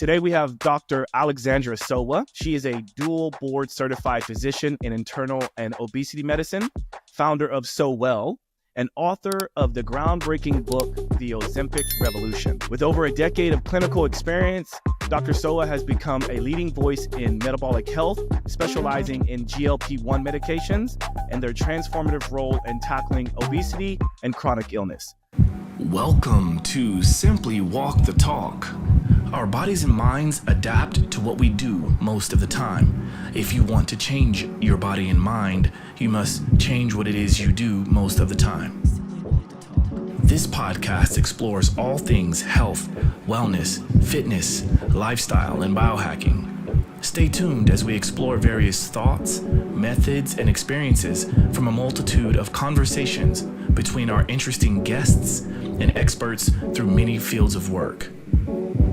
Today we have Dr. Alexandra Sowa. She is a dual board certified physician in internal and obesity medicine, founder of So Well, and author of the groundbreaking book, The Ozempic Revolution. With over a decade of clinical experience, Dr. Sowa has become a leading voice in metabolic health, specializing in GLP-1 medications and their transformative role in tackling obesity and chronic illness. Welcome to Simply Walk the Talk. Our bodies and minds adapt to what we do most of the time. If you want to change your body and mind, you must change what it is you do most of the time. This podcast explores all things health, wellness, fitness, lifestyle, and biohacking. Stay tuned as we explore various thoughts, methods, and experiences from a multitude of conversations between our interesting guests and experts through many fields of work.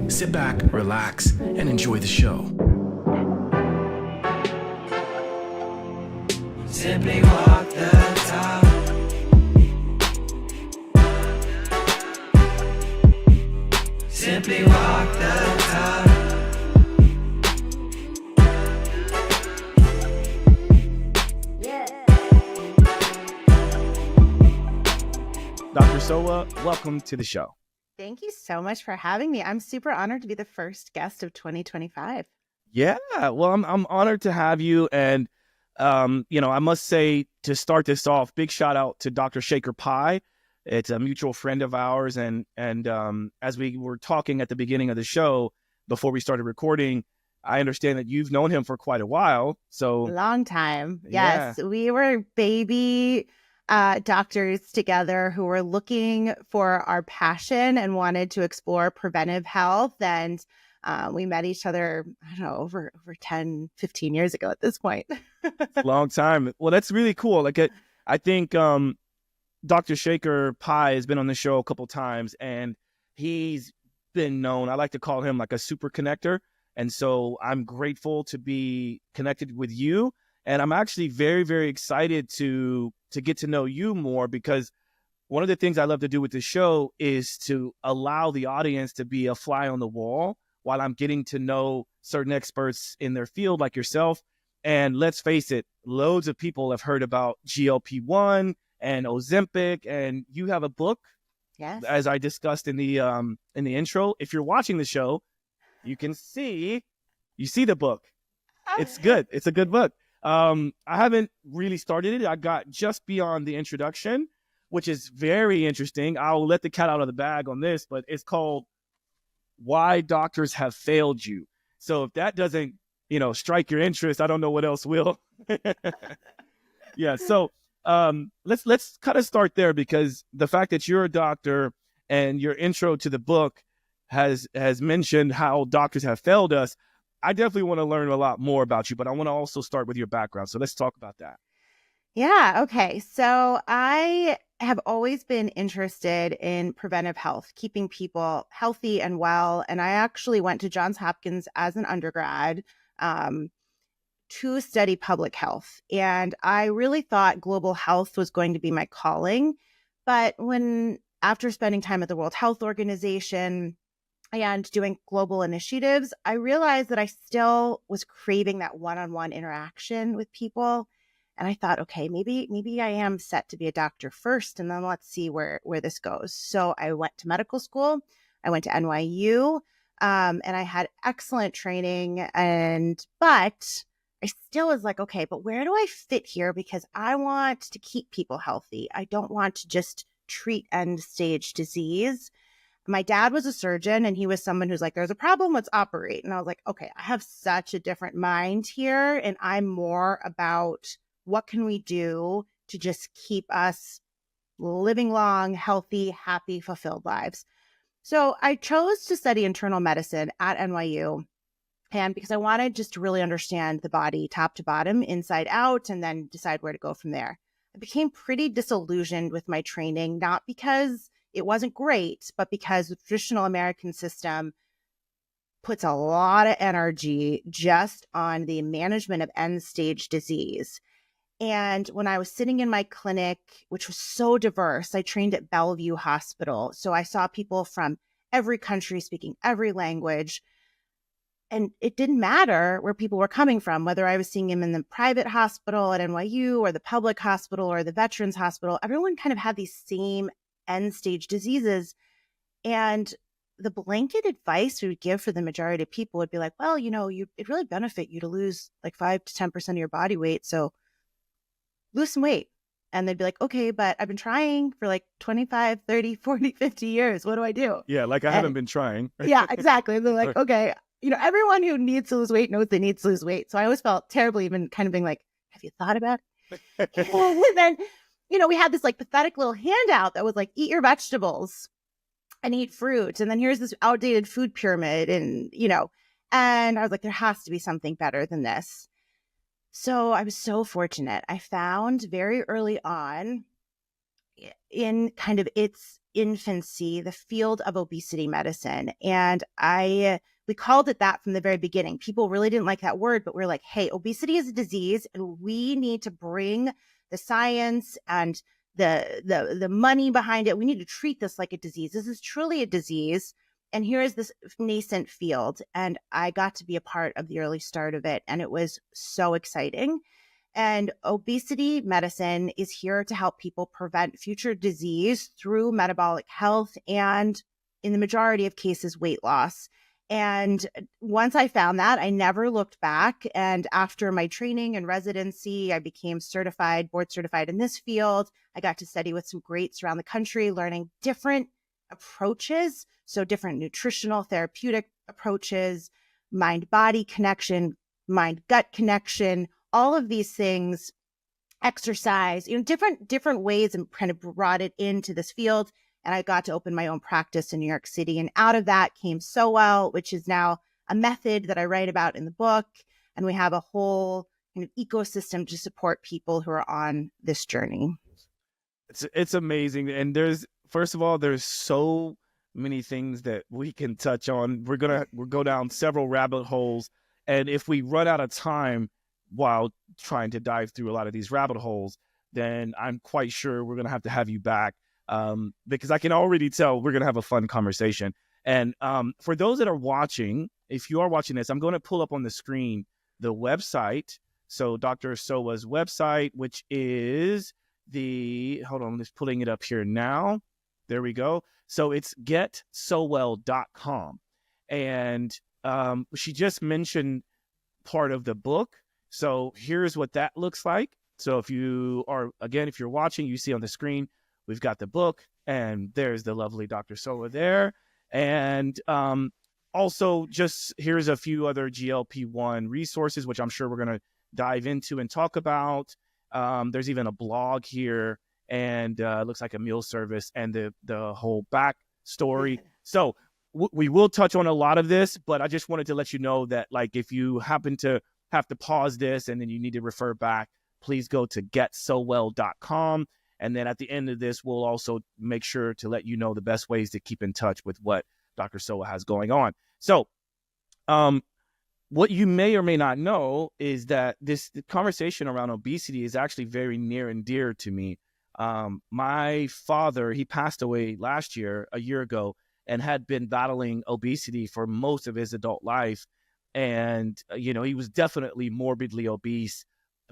Sit back, relax, and enjoy the show. Simply walk the talk. Simply walk the talk. Dr. Sowa, welcome to the show. Thank you so much for having me. I'm super honored to be the first guest of 2025. Yeah, well, I'm honored to have you. And, I must say, to start this off, big shout out to Dr. Shaker Pie. It's a mutual friend of ours. And as we were talking at the beginning of the show, before we started recording, I understand that you've known him for quite a while. So long time. Yes, we were baby doctors together who were looking for our passion and wanted to explore preventive health. And we met each other, I don't know, over 10, 15 years ago at this point. Long time. Well, that's really cool. I think Dr. Shaker Pie has been on the show a couple times, and he's been known, I like to call him like a super connector. And so I'm grateful to be connected with you. And I'm actually very, very excited to get to know you more, because one of the things I love to do with the show is to allow the audience to be a fly on the wall while I'm getting to know certain experts in their field like yourself. And let's face it, loads of people have heard about GLP-1 and Ozempic, and you have a book, yes, as I discussed in the intro. If you're watching the show, you see the book. It's good. It's a good book. I haven't really started it. I got just beyond the introduction, which is very interesting. I'll let the cat out of the bag on this, but it's called Why Doctors Have Failed You. So if that doesn't, strike your interest, I don't know what else will. Yeah. So, let's kind of start there, because the fact that you're a doctor and your intro to the book has mentioned how doctors have failed us. I definitely want to learn a lot more about you, but I want to also start with your background. So let's talk about that. Yeah. Okay. So I have always been interested in preventive health, keeping people healthy and well. And I actually went to Johns Hopkins as an undergrad to study public health. And I really thought global health was going to be my calling. But after spending time at the World Health Organization and doing global initiatives, I realized that I still was craving that one-on-one interaction with people. And I thought, okay, maybe I am set to be a doctor first, and then let's see where this goes. So I went to medical school. I went to NYU, and I had excellent training. But I still was like, okay, but where do I fit here? Because I want to keep people healthy. I don't want to just treat end-stage disease. My dad was a surgeon, and he was someone who's like, there's a problem, let's operate. And I was like, okay, I have such a different mind here. And I'm more about what can we do to just keep us living long, healthy, happy, fulfilled lives. So I chose to study internal medicine at NYU. And because I wanted just to really understand the body top to bottom, inside out, and then decide where to go from there. I became pretty disillusioned with my training, not because it wasn't great, but because the traditional American system puts a lot of energy just on the management of end-stage disease. And when I was sitting in my clinic, which was so diverse, I trained at Bellevue Hospital. So I saw people from every country speaking every language. And it didn't matter where people were coming from, whether I was seeing him in the private hospital at NYU or the public hospital or the veterans hospital. Everyone kind of had these same end stage diseases. And the blanket advice we would give for the majority of people would be like, well, it'd really benefit you to lose like 5 to 10% of your body weight. So lose some weight. And they'd be like, okay, but I've been trying for like 25, 30, 40, 50 years. What do I do? Yeah, like I haven't been trying. Yeah, exactly. They're like, okay, everyone who needs to lose weight knows they need to lose weight. So I always felt terribly even kind of being like, have you thought about it? And then, we had this like pathetic little handout that was like, eat your vegetables and eat fruit. And then here's this outdated food pyramid. And I was like, there has to be something better than this. So I was so fortunate. I found very early on in kind of its infancy, the field of obesity medicine. And we called it that from the very beginning. People really didn't like that word, but we're like, hey, obesity is a disease and we need to bring the science and the money behind it. We need to treat this like a disease. This is truly a disease. And here is this nascent field. And I got to be a part of the early start of it. And it was so exciting. And obesity medicine is here to help people prevent future disease through metabolic health and, in the majority of cases, weight loss. And once I found that, I never looked back. And after my training and residency, I became board certified in this field. I got to study with some greats around the country, learning different approaches. So different nutritional therapeutic approaches, mind-body connection, mind-gut connection, all of these things, exercise, different ways, and kind of brought it into this field. And I got to open my own practice in New York City. And out of that came Sowa, which is now a method that I write about in the book. And we have a whole kind of ecosystem to support people who are on this journey. It's amazing. And first of all, there's so many things that we can touch on. We'll go down several rabbit holes. And if we run out of time while trying to dive through a lot of these rabbit holes, then I'm quite sure we're going to have you back. Because I can already tell we're going to have a fun conversation. And for those that are watching, if you are watching this, I'm going to pull up on the screen the website. So Dr. Sowa's website, which is hold on, I'm just pulling it up here now. There we go. So it's getsowell.com. And she just mentioned part of the book. So here's what that looks like. So if you're watching, you see on the screen, we've got the book, and there's the lovely Dr. Sowa there. And also, just here's a few other GLP-1 resources, which I'm sure we're going to dive into and talk about. There's even a blog here, and it looks like a meal service and the whole back story. So we will touch on a lot of this, but I just wanted to let you know that, like, if you happen to have to pause this and then you need to refer back, please go to getsowell.com. And then at the end of this, we'll also make sure to let you know the best ways to keep in touch with what Dr. Sowa has going on. So what you may or may not know is that the conversation around obesity is actually very near and dear to me. My father, he passed away a year ago, and had been battling obesity for most of his adult life. And, he was definitely morbidly obese.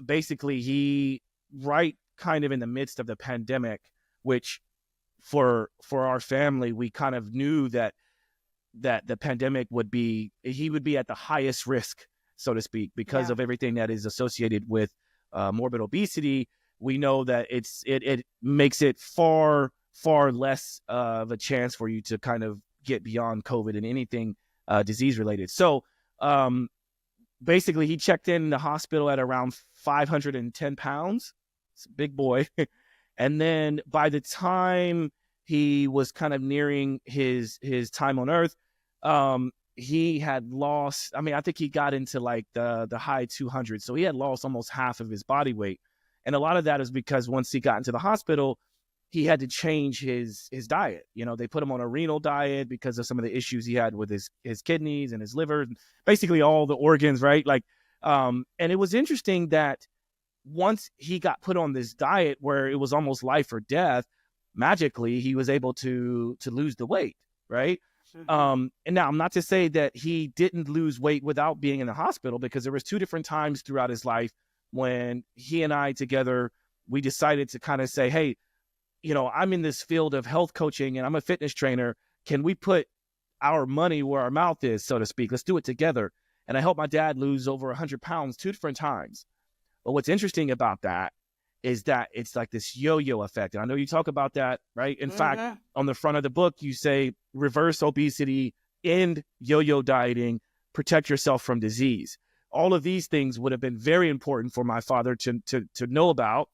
Basically, right kind of in the midst of the pandemic, which for our family, we kind of knew that the pandemic he would be at the highest risk, so to speak, because of everything that is associated with morbid obesity. We know that it makes it far, far less of a chance for you to kind of get beyond COVID and anything disease related. So basically, he checked in the hospital at around 510 pounds. It's a big boy. And then by the time he was kind of nearing his time on Earth, he had lost, I think he got into like the high 200s. So he had lost almost half of his body weight. And a lot of that is because once he got into the hospital, he had to change his diet. They put him on a renal diet because of some of the issues he had with his kidneys and his liver, basically all the organs, right? And it was interesting that once he got put on this diet where it was almost life or death, magically he was able to lose the weight, right? And now I'm not to say that he didn't lose weight without being in the hospital, because there was 2 different times throughout his life when he and I together, we decided to kind of say, hey, I'm in this field of health coaching and I'm a fitness trainer. Can we put our money where our mouth is, so to speak? Let's do it together. And I helped my dad lose over 100 pounds 2 different times. But what's interesting about that is that it's like this yo-yo effect. And I know you talk about that, right? In fact, on the front of the book, you say reverse obesity, end yo-yo dieting, protect yourself from disease. All of these things would have been very important for my father to know about.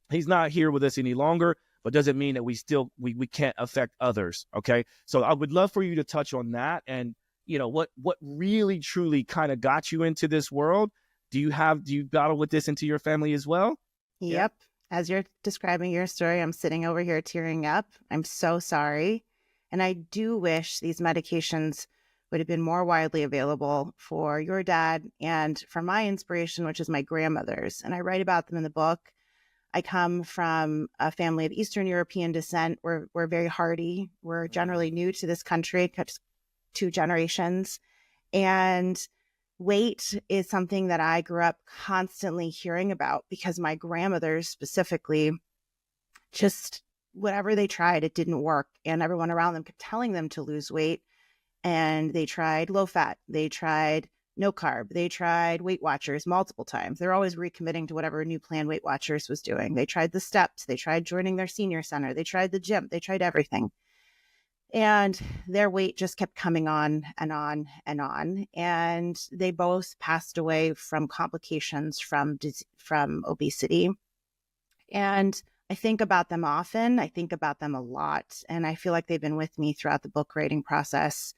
He's not here with us any longer, but doesn't mean that we can't affect others. Okay. So I would love for you to touch on that, and what really truly kind of got you into this world. Do you battle with this into your family as well? Yep. Yeah. As you're describing your story, I'm sitting over here tearing up. I'm so sorry. And I do wish these medications would have been more widely available for your dad and for my inspiration, which is my grandmother's. And I write about them in the book. I come from a family of Eastern European descent. We're very hardy. We're generally new to this country, 2 generations. And weight is something that I grew up constantly hearing about, because my grandmothers specifically, just whatever they tried, it didn't work. And everyone around them kept telling them to lose weight. And they tried low fat. They tried no carb. They tried Weight Watchers multiple times. They're always recommitting to whatever new plan Weight Watchers was doing. They tried the steps. They tried joining their senior center. They tried the gym. They tried everything. And their weight just kept coming on and on and on. And they both passed away from complications from obesity. And I think about them often. I think about them a lot. And I feel like they've been with me throughout the book writing process,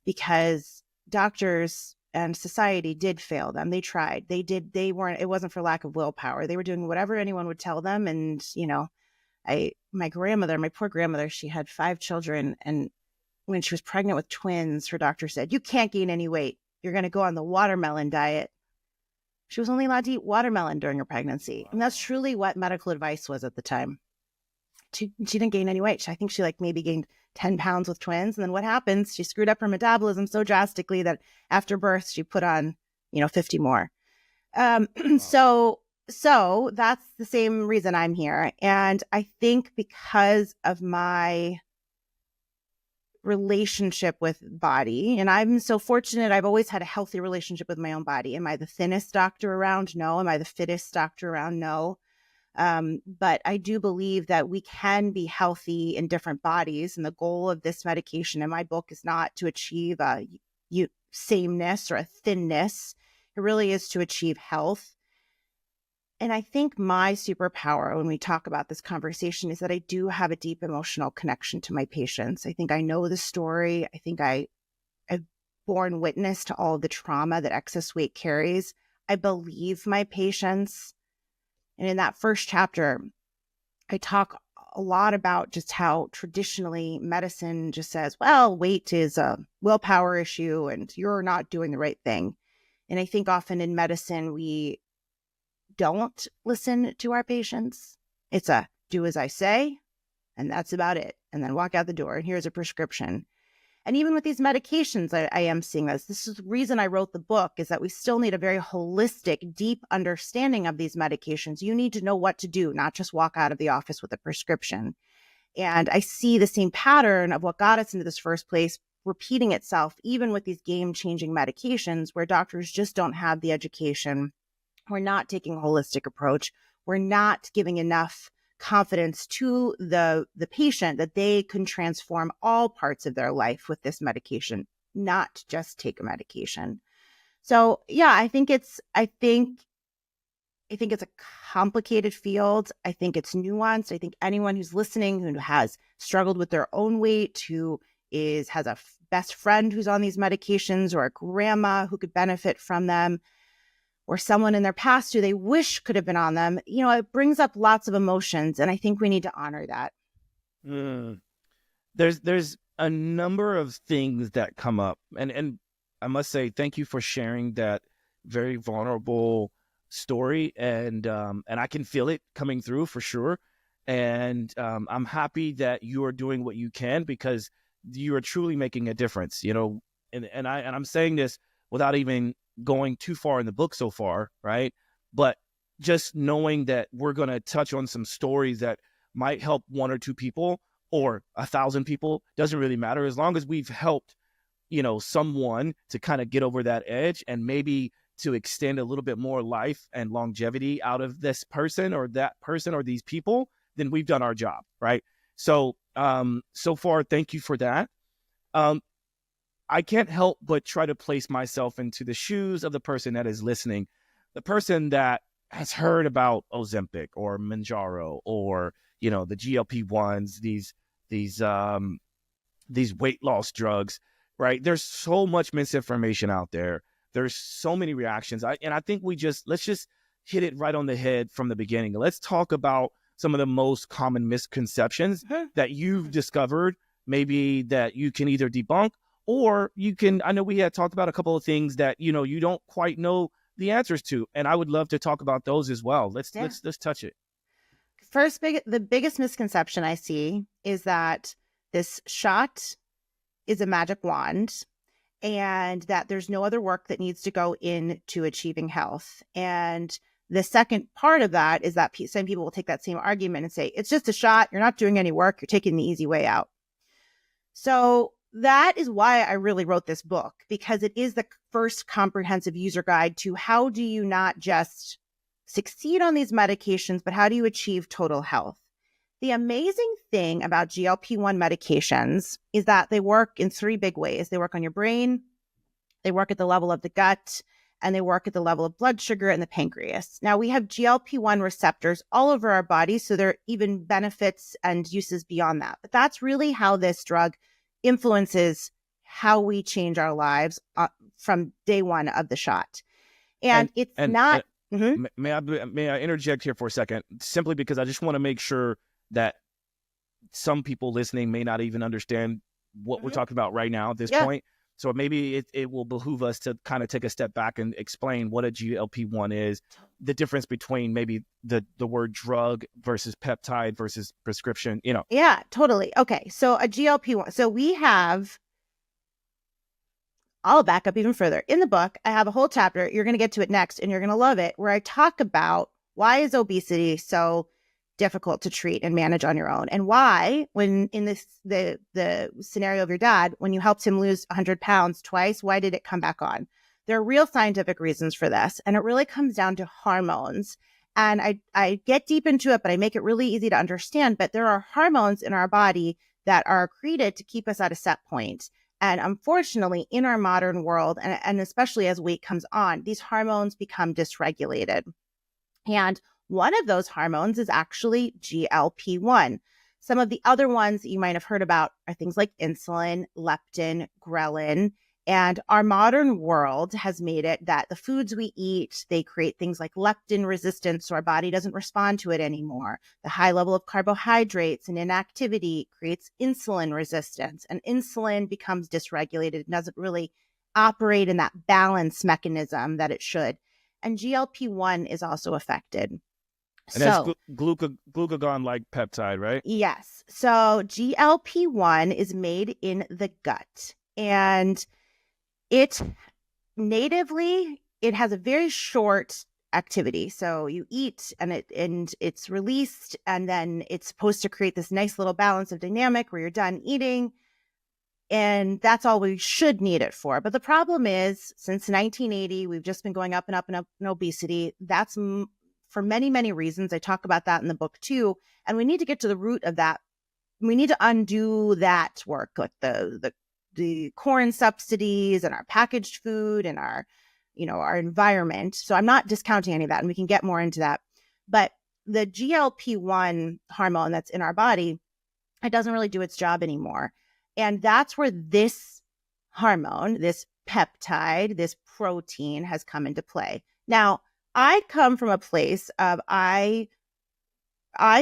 because doctors and society did fail them. They tried. It wasn't for lack of willpower. They were doing whatever anyone would tell them. And, my poor grandmother, she had 5 children. And when she was pregnant with twins, her doctor said, you can't gain any weight. You're going to go on the watermelon diet. She was only allowed to eat watermelon during her pregnancy. And that's truly what medical advice was at the time. She didn't gain any weight. I think she maybe gained 10 pounds with twins. And then what happens? She screwed up her metabolism so drastically that after birth, she put on, 50 more. So that's the same reason I'm here. And I think because of my relationship with body, and I'm so fortunate, I've always had a healthy relationship with my own body. Am I the thinnest doctor around? No. Am I the fittest doctor around? No. But I do believe that we can be healthy in different bodies. And the goal of this medication in my book is not to achieve a sameness or a thinness. It really is to achieve health. And I think my superpower when we talk about this conversation is that I do have a deep emotional connection to my patients. I think I know the story. I think I've borne witness to all of the trauma that excess weight carries. I believe my patients. And in that first chapter, I talk a lot about just how traditionally medicine just says, well, weight is a willpower issue and you're not doing the right thing. And I think often in medicine, we don't listen to our patients. It's a do as I say, and that's about it. And then walk out the door and here's a prescription. And even with these medications, I am seeing this. This is the reason I wrote the book, is that we still need a very holistic, deep understanding of these medications. You need to know what to do, not just walk out of the office with a prescription. And I see the same pattern of what got us into this first place repeating itself, even with these game-changing medications where doctors just don't have the education. We're not taking a holistic approach. We're not giving enough confidence to the patient that they can transform all parts of their life with this medication, not just take a medication. So yeah, I think it's a complicated field. I think it's nuanced. I think anyone who's listening who has struggled with their own weight, who has a best friend who's on these medications, or a grandma who could benefit from them, or someone in their past who they wish could have been on them, it brings up lots of emotions. And I think we need to honor that. There's a number of things that come up. And I must say, thank you for sharing that very vulnerable story. And I can feel it coming through for sure. And I'm happy that you are doing what you can, because you are truly making a difference, you know. And I'm saying this without even going too far in the book so far, right? But just knowing that we're going to touch on some stories that might help 1 or 2 people or 1,000 people, doesn't really matter, as long as we've helped, you know, someone to kind of get over that edge and maybe to extend a little bit more life and longevity out of this person or that person or these people, then we've done our job, right? So, so far, thank you for that. I can't help but try to place myself into the shoes of the person that is listening, the person that has heard about Ozempic or Manjaro or, you know, the GLP-1s, these weight loss drugs, right? There's so much misinformation out there. There's so many reactions. I think let's just hit it right on the head from the beginning. Let's talk about some of the most common misconceptions that you've discovered, maybe that you can either debunk or you can, I know we had talked about a couple of things that, you know, you don't quite know the answers to. And I would love to talk about those as well. Let's touch it. The biggest misconception I see is that this shot is a magic wand and that there's no other work that needs to go into achieving health. And the second part of that is that some people will take that same argument and say, it's just a shot. You're not doing any work. You're taking the easy way out. So that is why I really wrote this book, because it is the first comprehensive user guide to how do you not just succeed on these medications, but how do you achieve total health? The amazing thing about GLP-1 medications is that they work in 3 big ways. They work on your brain, they work at the level of the gut, and they work at the level of blood sugar and the pancreas. Now, we have GLP-1 receptors all over our body, so there are even benefits and uses beyond that. But that's really how this drug influences how we change our lives from day one of the shot. And it's not... May I interject here for a second, simply because I just want to make sure that some people listening may not even understand what we're talking about right now at this point. So maybe it will behoove us to kind of take a step back and explain what a GLP-1 is, the difference between maybe the word drug versus peptide versus prescription, you know. Yeah, totally. Okay, so a GLP-1. So we have, I'll back up even further. In the book, I have a whole chapter, you're going to get to it next, and you're going to love it, where I talk about why is obesity so difficult to treat and manage on your own, and why, when in the scenario of your dad, when you helped him lose 100 pounds twice, why did it come back on? There are real scientific reasons for this, and it really comes down to hormones. And I get deep into it, but I make it really easy to understand. But there are hormones in our body that are created to keep us at a set point. And unfortunately, in our modern world, and especially as weight comes on, these hormones become dysregulated. And one of those hormones is actually GLP-1. Some of the other ones that you might have heard about are things like insulin, leptin, ghrelin. And our modern world has made it that the foods we eat, they create things like leptin resistance, so our body doesn't respond to it anymore. The high level of carbohydrates and inactivity creates insulin resistance, and insulin becomes dysregulated and doesn't really operate in that balance mechanism that it should. And GLP-1 is also affected. And that's glucagon-like peptide, right? Yes. So GLP-1 is made in the gut, and it has a very short activity. So you eat and it's released, and then it's supposed to create this nice little balance of dynamic where you're done eating. And that's all we should need it for. But the problem is, since 1980, we've just been going up and up and up in obesity. That's for many, many reasons. I talk about that in the book too. And we need to get to the root of that. We need to undo that work, like the corn subsidies and our packaged food and our environment. So I'm not discounting any of that, and we can get more into that. But the GLP-1 hormone that's in our body, it doesn't really do its job anymore. And that's where this hormone, this peptide, this protein has come into play. Now, I come from a place of I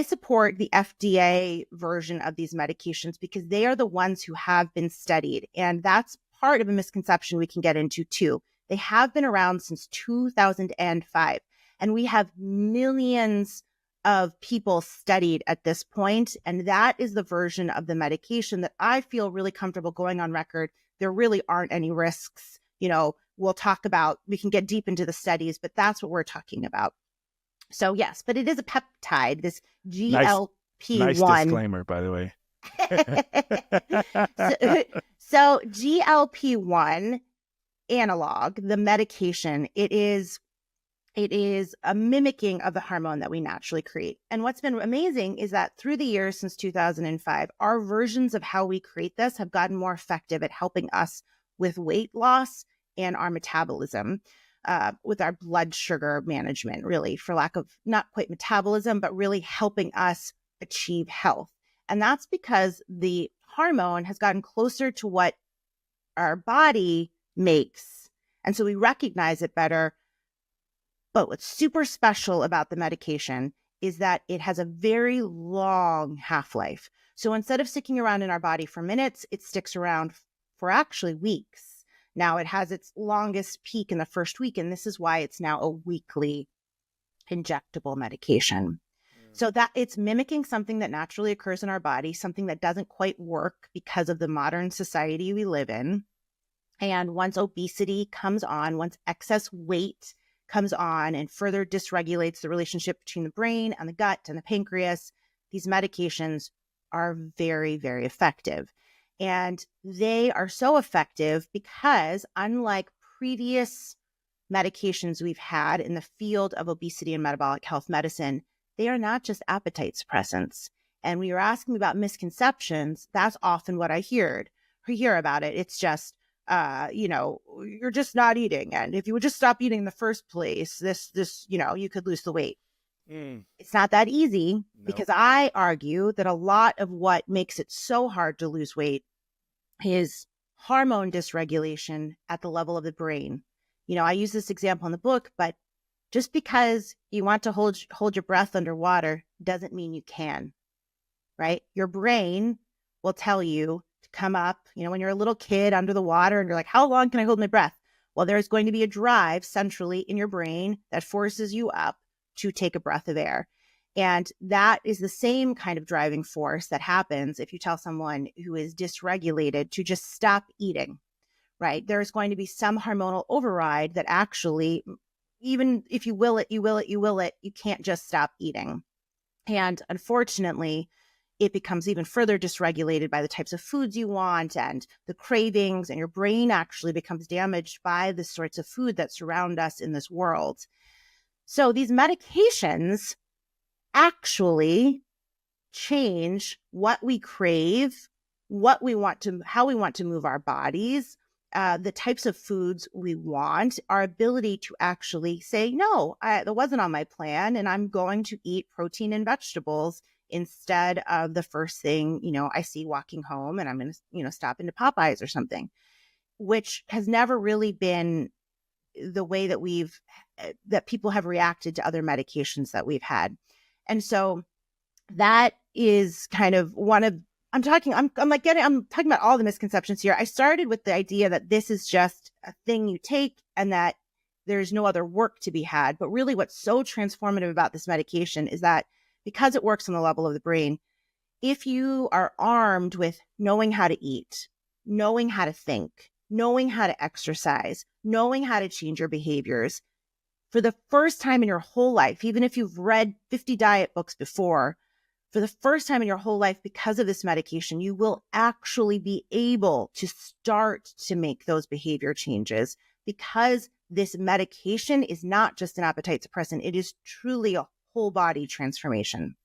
support the FDA version of these medications because they are the ones who have been studied. And that's part of a misconception we can get into too. They have been around since 2005. And we have millions of people studied at this point, and that is the version of the medication that I feel really comfortable going on record. There really aren't any risks. We'll talk about, we can get deep into the studies, but that's what we're talking about. So yes, but it is a peptide, this GLP-1. Nice disclaimer, by the way. so GLP-1 analog, the medication, it is a mimicking of the hormone that we naturally create. And what's been amazing is that through the years since 2005, our versions of how we create this have gotten more effective at helping us with weight loss and our metabolism, with our blood sugar management, really, for lack of not quite metabolism, but really helping us achieve health. And that's because the hormone has gotten closer to what our body makes. And so we recognize it better. But what's super special about the medication is that it has a very long half-life. So instead of sticking around in our body for minutes, it sticks around for actually weeks. Now it has its longest peak in the first week, and this is why it's now a weekly injectable medication. So that it's mimicking something that naturally occurs in our body, something that doesn't quite work because of the modern society we live in. And once obesity comes on, once excess weight comes on and further dysregulates the relationship between the brain and the gut and the pancreas, these medications are very, very effective. And they are so effective because, unlike previous medications we've had in the field of obesity and metabolic health medicine, they are not just appetite suppressants. And when you're asking me about misconceptions, that's often what I hear about it. It's just, you're just not eating. And if you would just stop eating in the first place, you could lose the weight. It's not that easy, because I argue that a lot of what makes it so hard to lose weight is hormone dysregulation at the level of the brain. I use this example in the book, but just because you want to hold your breath underwater doesn't mean you can, right? Your brain will tell you to come up, when you're a little kid under the water and you're like, how long can I hold my breath? Well, there's going to be a drive centrally in your brain that forces you up to take a breath of air. And that is the same kind of driving force that happens if you tell someone who is dysregulated to just stop eating, right? There's going to be some hormonal override that actually, even if you will it, you can't just stop eating. And unfortunately, it becomes even further dysregulated by the types of foods you want and the cravings, and your brain actually becomes damaged by the sorts of food that surround us in this world. So these medications actually change what we crave, how we want to move our bodies, the types of foods we want, our ability to actually say, no, that wasn't on my plan, and I'm going to eat protein and vegetables instead of the first thing, I see walking home, and I'm going to, stop into Popeyes or something, which has never really been the way that people have reacted to other medications that we've had. And so that is kind of one of, I'm talking about all the misconceptions here. I started with the idea that this is just a thing you take and that there's no other work to be had. But really what's so transformative about this medication is that because it works on the level of the brain, if you are armed with knowing how to eat, knowing how to think, knowing how to exercise, knowing how to change your behaviors, for the first time in your whole life, even if you've read 50 diet books before, for the first time in your whole life, because of this medication, you will actually be able to start to make those behavior changes, because this medication is not just an appetite suppressant. It is truly a whole body transformation.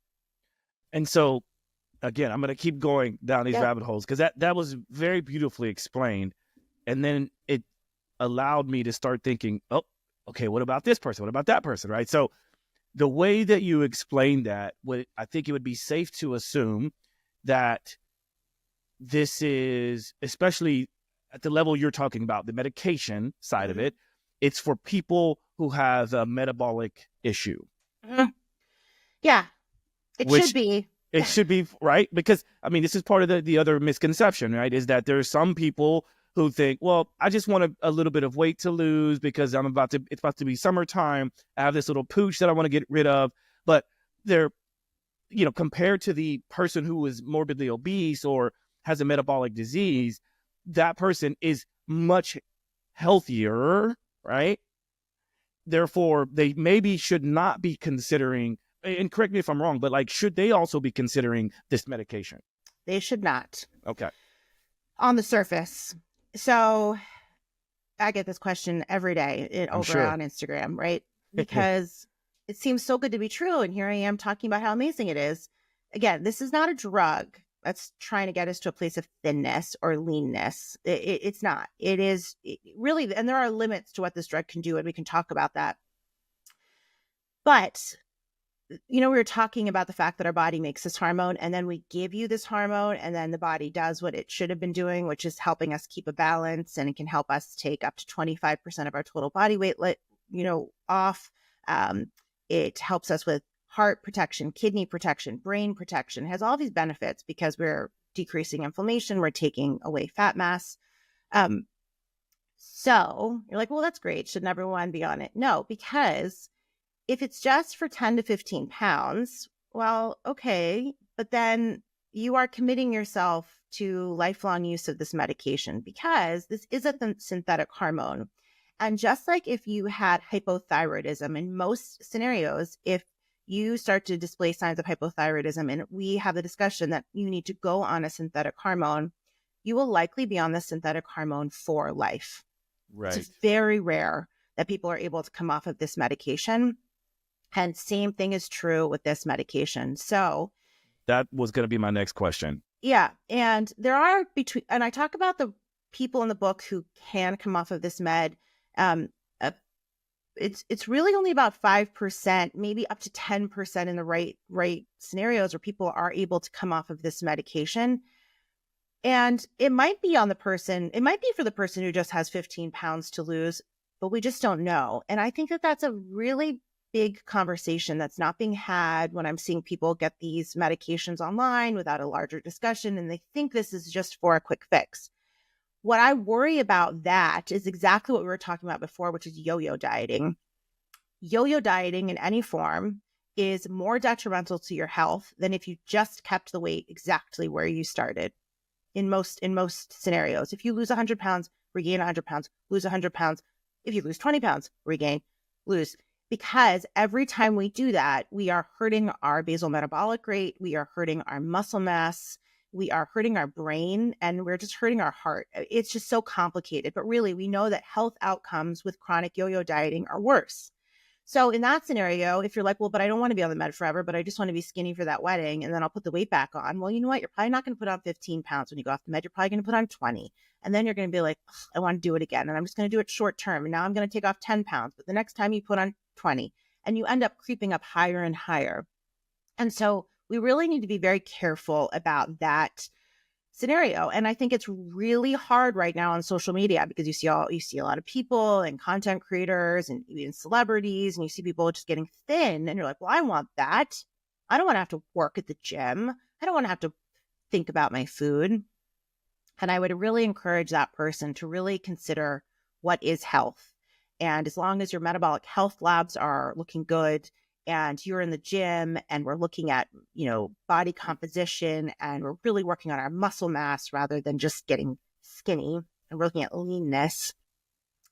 And so, again, I'm going to keep going down these rabbit holes, because that was very beautifully explained. And then it allowed me to start thinking, oh, okay, what about this person? What about that person, right? So the way that you explained that, I think it would be safe to assume that this is, especially at the level you're talking about, the medication side of it, it's for people who have a metabolic issue. Mm-hmm. Yeah, should be. It should be, right? Because, this is part of the other misconception, right? Is that there's some people who think, well, I just want a little bit of weight to lose because it's about to be summertime. I have this little pooch that I want to get rid of. But they're, compared to the person who is morbidly obese or has a metabolic disease, that person is much healthier, right? Therefore, they maybe should not be considering, and correct me if I'm wrong, but like, should they also be considering this medication? They should not. Okay. On the surface. So I get this question every day over on Instagram, right? Because it seems so good to be true. And here I am talking about how amazing it is. Again, this is not a drug that's trying to get us to a place of thinness or leanness. It's not. It is really, and there are limits to what this drug can do, and we can talk about that. But, we were talking about the fact that our body makes this hormone, and then we give you this hormone, and then the body does what it should have been doing, which is helping us keep a balance, and it can help us take up to 25% of our total body weight, off. It helps us with heart protection, kidney protection, brain protection. It has all these benefits because we're decreasing inflammation, we're taking away fat mass. So you're like, well, that's great. Shouldn't everyone be on it? No, because if it's just for 10 to 15 pounds, well, okay, but then you are committing yourself to lifelong use of this medication because this is a synthetic hormone. And just like if you had hypothyroidism, in most scenarios, if you start to display signs of hypothyroidism and we have the discussion that you need to go on a synthetic hormone, you will likely be on the synthetic hormone for life. Right. It's very rare that people are able to come off of this medication. And same thing is true with this medication. So that was going to be my next question. Yeah. And there are and I talk about the people in the book who can come off of this med. It's really only about 5%, maybe up to 10% in the right scenarios where people are able to come off of this medication. And it might be on the person, it might be for the person who just has 15 pounds to lose, but we just don't know. And I think that that's a really big conversation that's not being had when I'm seeing people get these medications online without a larger discussion, and they think this is just for a quick fix. What I worry about that is exactly what we were talking about before, which is yo-yo dieting. Yo-yo dieting in any form is more detrimental to your health than if you just kept the weight exactly where you started. In most scenarios, if you lose 100 pounds, regain 100 pounds, lose 100 pounds. If you lose 20 pounds, regain, lose. Because every time we do that, we are hurting our basal metabolic rate, we are hurting our muscle mass, we are hurting our brain, and we're just hurting our heart. It's just so complicated. But really, we know that health outcomes with chronic yo-yo dieting are worse. So in that scenario, if you're like, well, but I don't want to be on the med forever, but I just want to be skinny for that wedding, and then I'll put the weight back on. Well, you know what? You're probably not going to put on 15 pounds when you go off the med. You're probably going to put on 20. And then you're going to be like, I want to do it again. And I'm just going to do it short term. And now I'm going to take off 10 pounds. But the next time you put on 20, and you end up creeping up higher and higher. And so we really need to be very careful about that scenario. And I think it's really hard right now on social media because you see a lot of people and content creators and even celebrities, and you see people just getting thin, and you're like, well, I want that. I don't want to have to work at the gym. I don't want to have to think about my food. And I would really encourage that person to really consider what is health. And as long as your metabolic health labs are looking good and you're in the gym and we're looking at, body composition and we're really working on our muscle mass rather than just getting skinny, and we're looking at leanness,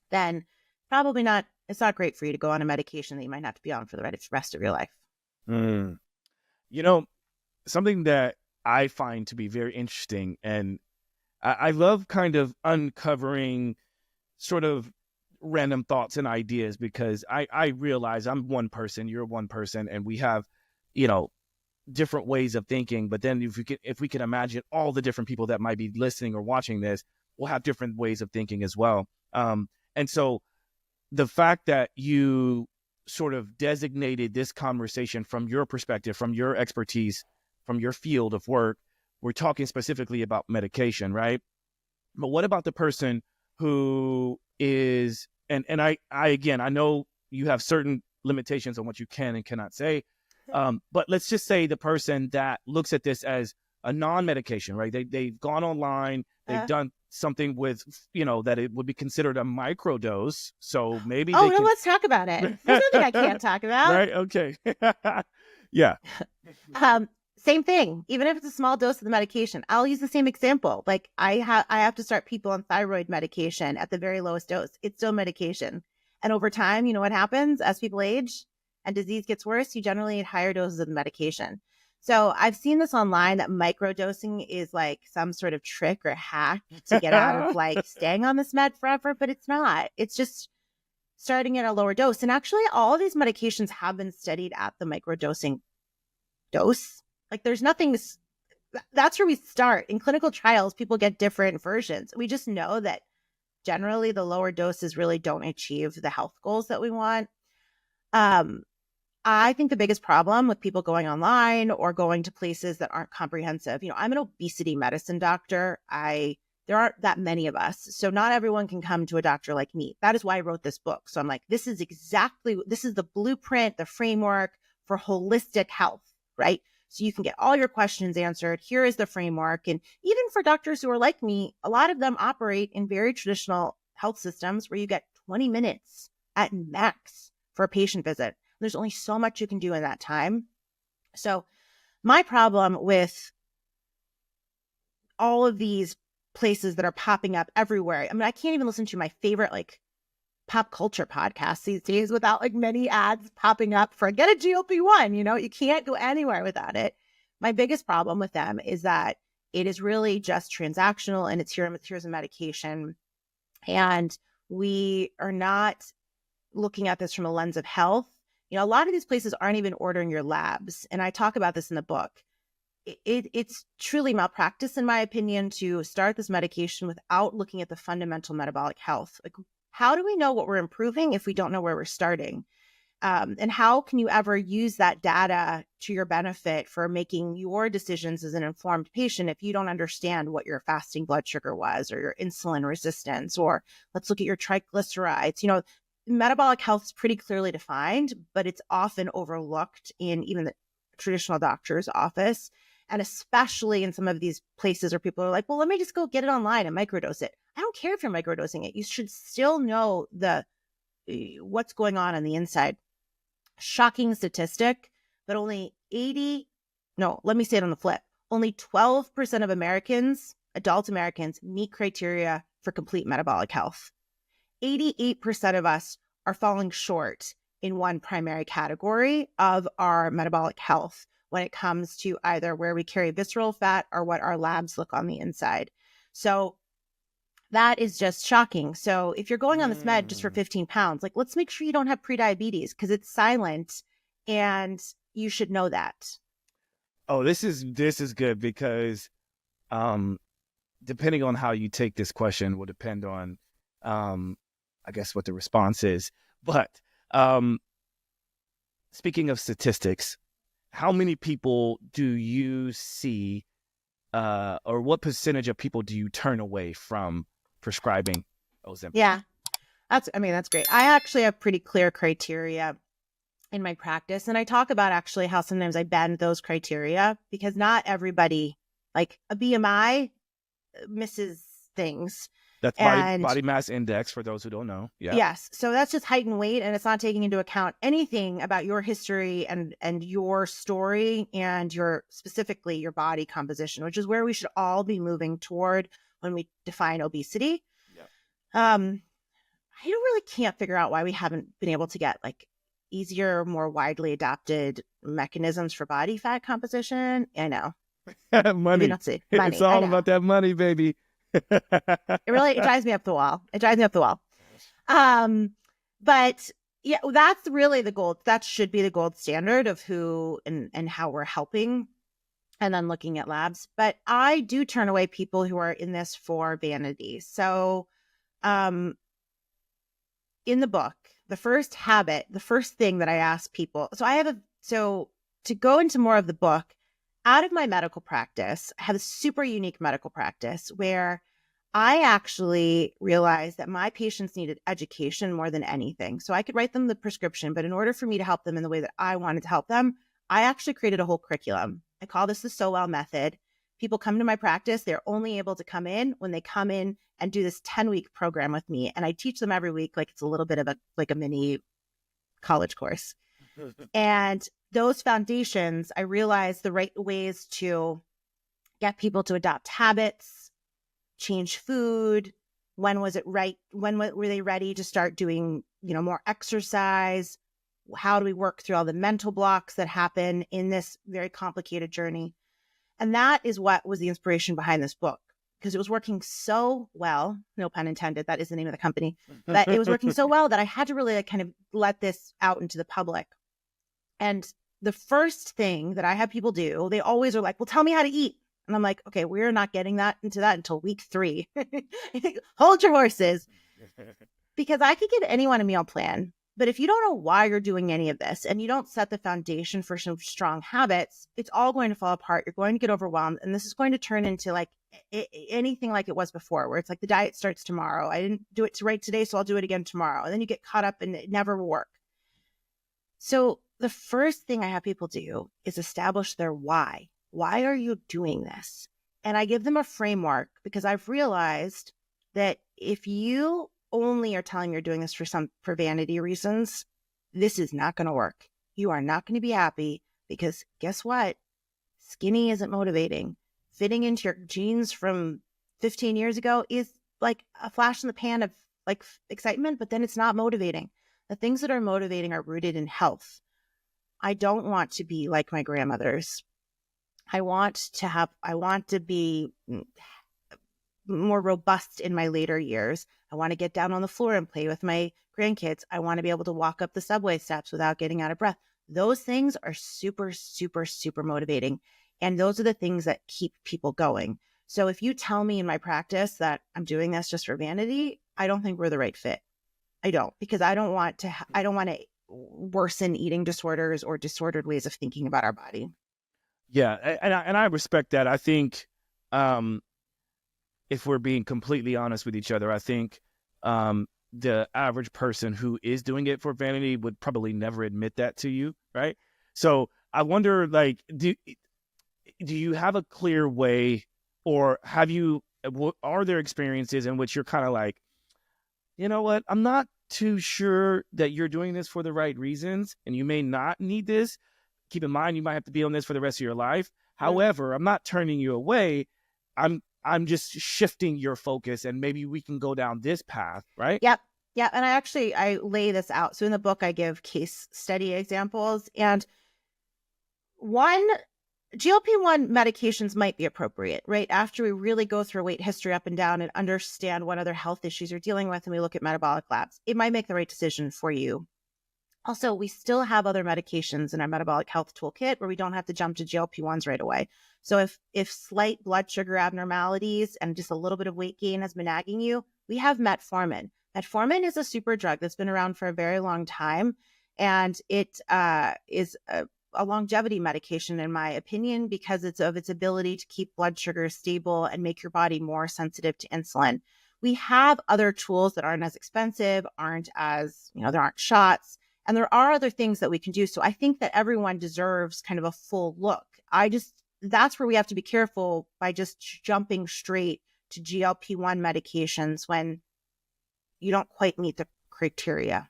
then probably not, it's not great for you to go on a medication that you might have to be on for the rest of your life. Something that I find to be very interesting, and I love kind of uncovering sort of random thoughts and ideas, because I realize I'm one person, you're one person, and we have, different ways of thinking. But then if we can imagine all the different people that might be listening or watching this, we'll have different ways of thinking as well. And so the fact that you sort of designated this conversation from your perspective, from your expertise, from your field of work, we're talking specifically about medication, right? But what about the person who is, and I again, I know you have certain limitations on what you can and cannot say, but let's just say the person that looks at this as a non-medication, right? They've gone online, they've done something with, that it would be considered a microdose. So maybe let's talk about it. There's nothing I can't talk about. Right? Okay. Yeah. Same thing. Even if it's a small dose of the medication, I'll use the same example. Like I have to start people on thyroid medication at the very lowest dose. It's still medication. And over time, you know what happens as people age and disease gets worse, you generally need higher doses of the medication. So I've seen this online that microdosing is like some sort of trick or hack to get out of like staying on this med forever, but it's not. It's just starting at a lower dose. And actually all of these medications have been studied at the microdosing dose. Like there's nothing, that's where we start. In clinical trials, people get different versions. We just know that generally the lower doses really don't achieve the health goals that we want. I think the biggest problem with people going online or going to places that aren't comprehensive, I'm an obesity medicine doctor. There aren't that many of us. So not everyone can come to a doctor like me. That is why I wrote this book. So I'm like, this is the blueprint, the framework for holistic health, right? So you can get all your questions answered. Here is the framework. And even for doctors who are like me, a lot of them operate in very traditional health systems where you get 20 minutes at max for a patient visit. There's only so much you can do in that time. So my problem with all of these places that are popping up everywhere, I mean, I can't even listen to my favorite like pop culture podcasts these days without like many ads popping up for get a GLP-1, you can't go anywhere without it. My biggest problem with them is that it is really just transactional and it's here's a medication. And we are not looking at this from a lens of health. A lot of these places aren't even ordering your labs. And I talk about this in the book. It's truly malpractice, in my opinion, to start this medication without looking at the fundamental metabolic health. Like, how do we know what we're improving if we don't know where we're starting? And how can you ever use that data to your benefit for making your decisions as an informed patient if you don't understand what your fasting blood sugar was or your insulin resistance, or let's look at your triglycerides? Metabolic health is pretty clearly defined, but it's often overlooked in even the traditional doctor's office. And especially in some of these places where people are like, well, let me just go get it online and microdose it. I don't care if you're microdosing it. You should still know what's going on the inside. Shocking statistic, but only let me say it on the flip. Only 12% of adult Americans meet criteria for complete metabolic health. 88% of us are falling short in one primary category of our metabolic health when it comes to either where we carry visceral fat or what our labs look on the inside. So that is just shocking. So if you're going on this med just for 15 pounds, like let's make sure you don't have prediabetes because it's silent and you should know that. Oh, this is good because depending on how you take this question will depend on I guess what the response is. But speaking of statistics, how many people do you see or what percentage of people do you turn away from prescribing Ozempic? Yeah, that's great. I actually have pretty clear criteria in my practice. And I talk about actually how sometimes I bend those criteria because not everybody, like a BMI misses things. That's body mass index for those who don't know. Yeah. Yes. So that's just height and weight. And it's not taking into account anything about your history and your story and specifically your body composition, which is where we should all be moving toward when we define obesity. Yeah. I really can't figure out why we haven't been able to get like easier, more widely adopted mechanisms for body fat composition. I know. Money. Money. It's all about that money, baby. It drives me up the wall. But yeah, that's really the gold. That should be the gold standard of who and how we're helping and then looking at labs. But I do turn away people who are in this for vanity. So in the book, the first thing that I ask people, so to go into more of the book, out of my medical practice, I have a super unique medical practice where I actually realized that my patients needed education more than anything. So I could write them the prescription, but in order for me to help them in the way that I wanted to help them, I actually created a whole curriculum. I call this the Sowa method. People come to my practice. They're only able to come in when they come in and do this 10-week program with me. And I teach them every week like it's a little bit of a mini college course. And those foundations, I realized the right ways to get people to adopt habits, change food. When was it right? When were they ready to start doing, more exercise? How do we work through all the mental blocks that happen in this very complicated journey? And that is what was the inspiration behind this book, because it was working so well, no pun intended, that is the name of the company, but it was working so well that I had to really kind of let this out into the public. And the first thing that I have people do, they always are like, well, tell me how to eat. And I'm like, okay, we're not getting into that until week 3. Hold your horses. Because I could give anyone a meal plan, but if you don't know why you're doing any of this and you don't set the foundation for some strong habits, it's all going to fall apart. You're going to get overwhelmed. And this is going to turn into like anything like it was before, where it's like the diet starts tomorrow. I didn't do it right today, so I'll do it again tomorrow. And then you get caught up and it never will work. So the first thing I have people do is establish their why. Why are you doing this? And I give them a framework, because I've realized that if you only are telling you're doing this for vanity reasons, this is not going to work. You are not going to be happy, because guess what? Skinny isn't motivating. Fitting into your jeans from 15 years ago is like a flash in the pan of like excitement, but then it's not motivating. The things that are motivating are rooted in health. I don't want to be like my grandmothers. I want to be more robust in my later years. I want to get down on the floor and play with my grandkids. I want to be able to walk up the subway steps without getting out of breath. Those things are super, super, super motivating. And those are the things that keep people going. So if you tell me in my practice that I'm doing this just for vanity, I don't think we're the right fit. I don't, because I don't want to worsen eating disorders or disordered ways of thinking about our body. Yeah, and I respect that. I think if we're being completely honest with each other, I think the average person who is doing it for vanity would probably never admit that to you, right? So I wonder, like, do you have a clear way, or are there experiences in which you're kind of like, you know what, I'm not too sure that you're doing this for the right reasons, and you may not need this. Keep in mind, you might have to be on this for the rest of your life. However, I'm not turning you away. I'm just shifting your focus, and maybe we can go down this path, right? Yep. Yeah. And I lay this out. So in the book, I give case study examples, and GLP-1 medications might be appropriate, right? After we really go through weight history up and down and understand what other health issues you're dealing with, and we look at metabolic labs, it might make the right decision for you. Also, we still have other medications in our metabolic health toolkit where we don't have to jump to GLP-1s right away. So if slight blood sugar abnormalities and just a little bit of weight gain has been nagging you, we have metformin. Metformin is a super drug that's been around for a very long time, and it is a longevity medication, in my opinion, because of its ability to keep blood sugar stable and make your body more sensitive to insulin. We have other tools that aren't as expensive, aren't as, there aren't shots. And there are other things that we can do. So I think that everyone deserves kind of a full look. That's where we have to be careful by just jumping straight to GLP-1 medications when you don't quite meet the criteria.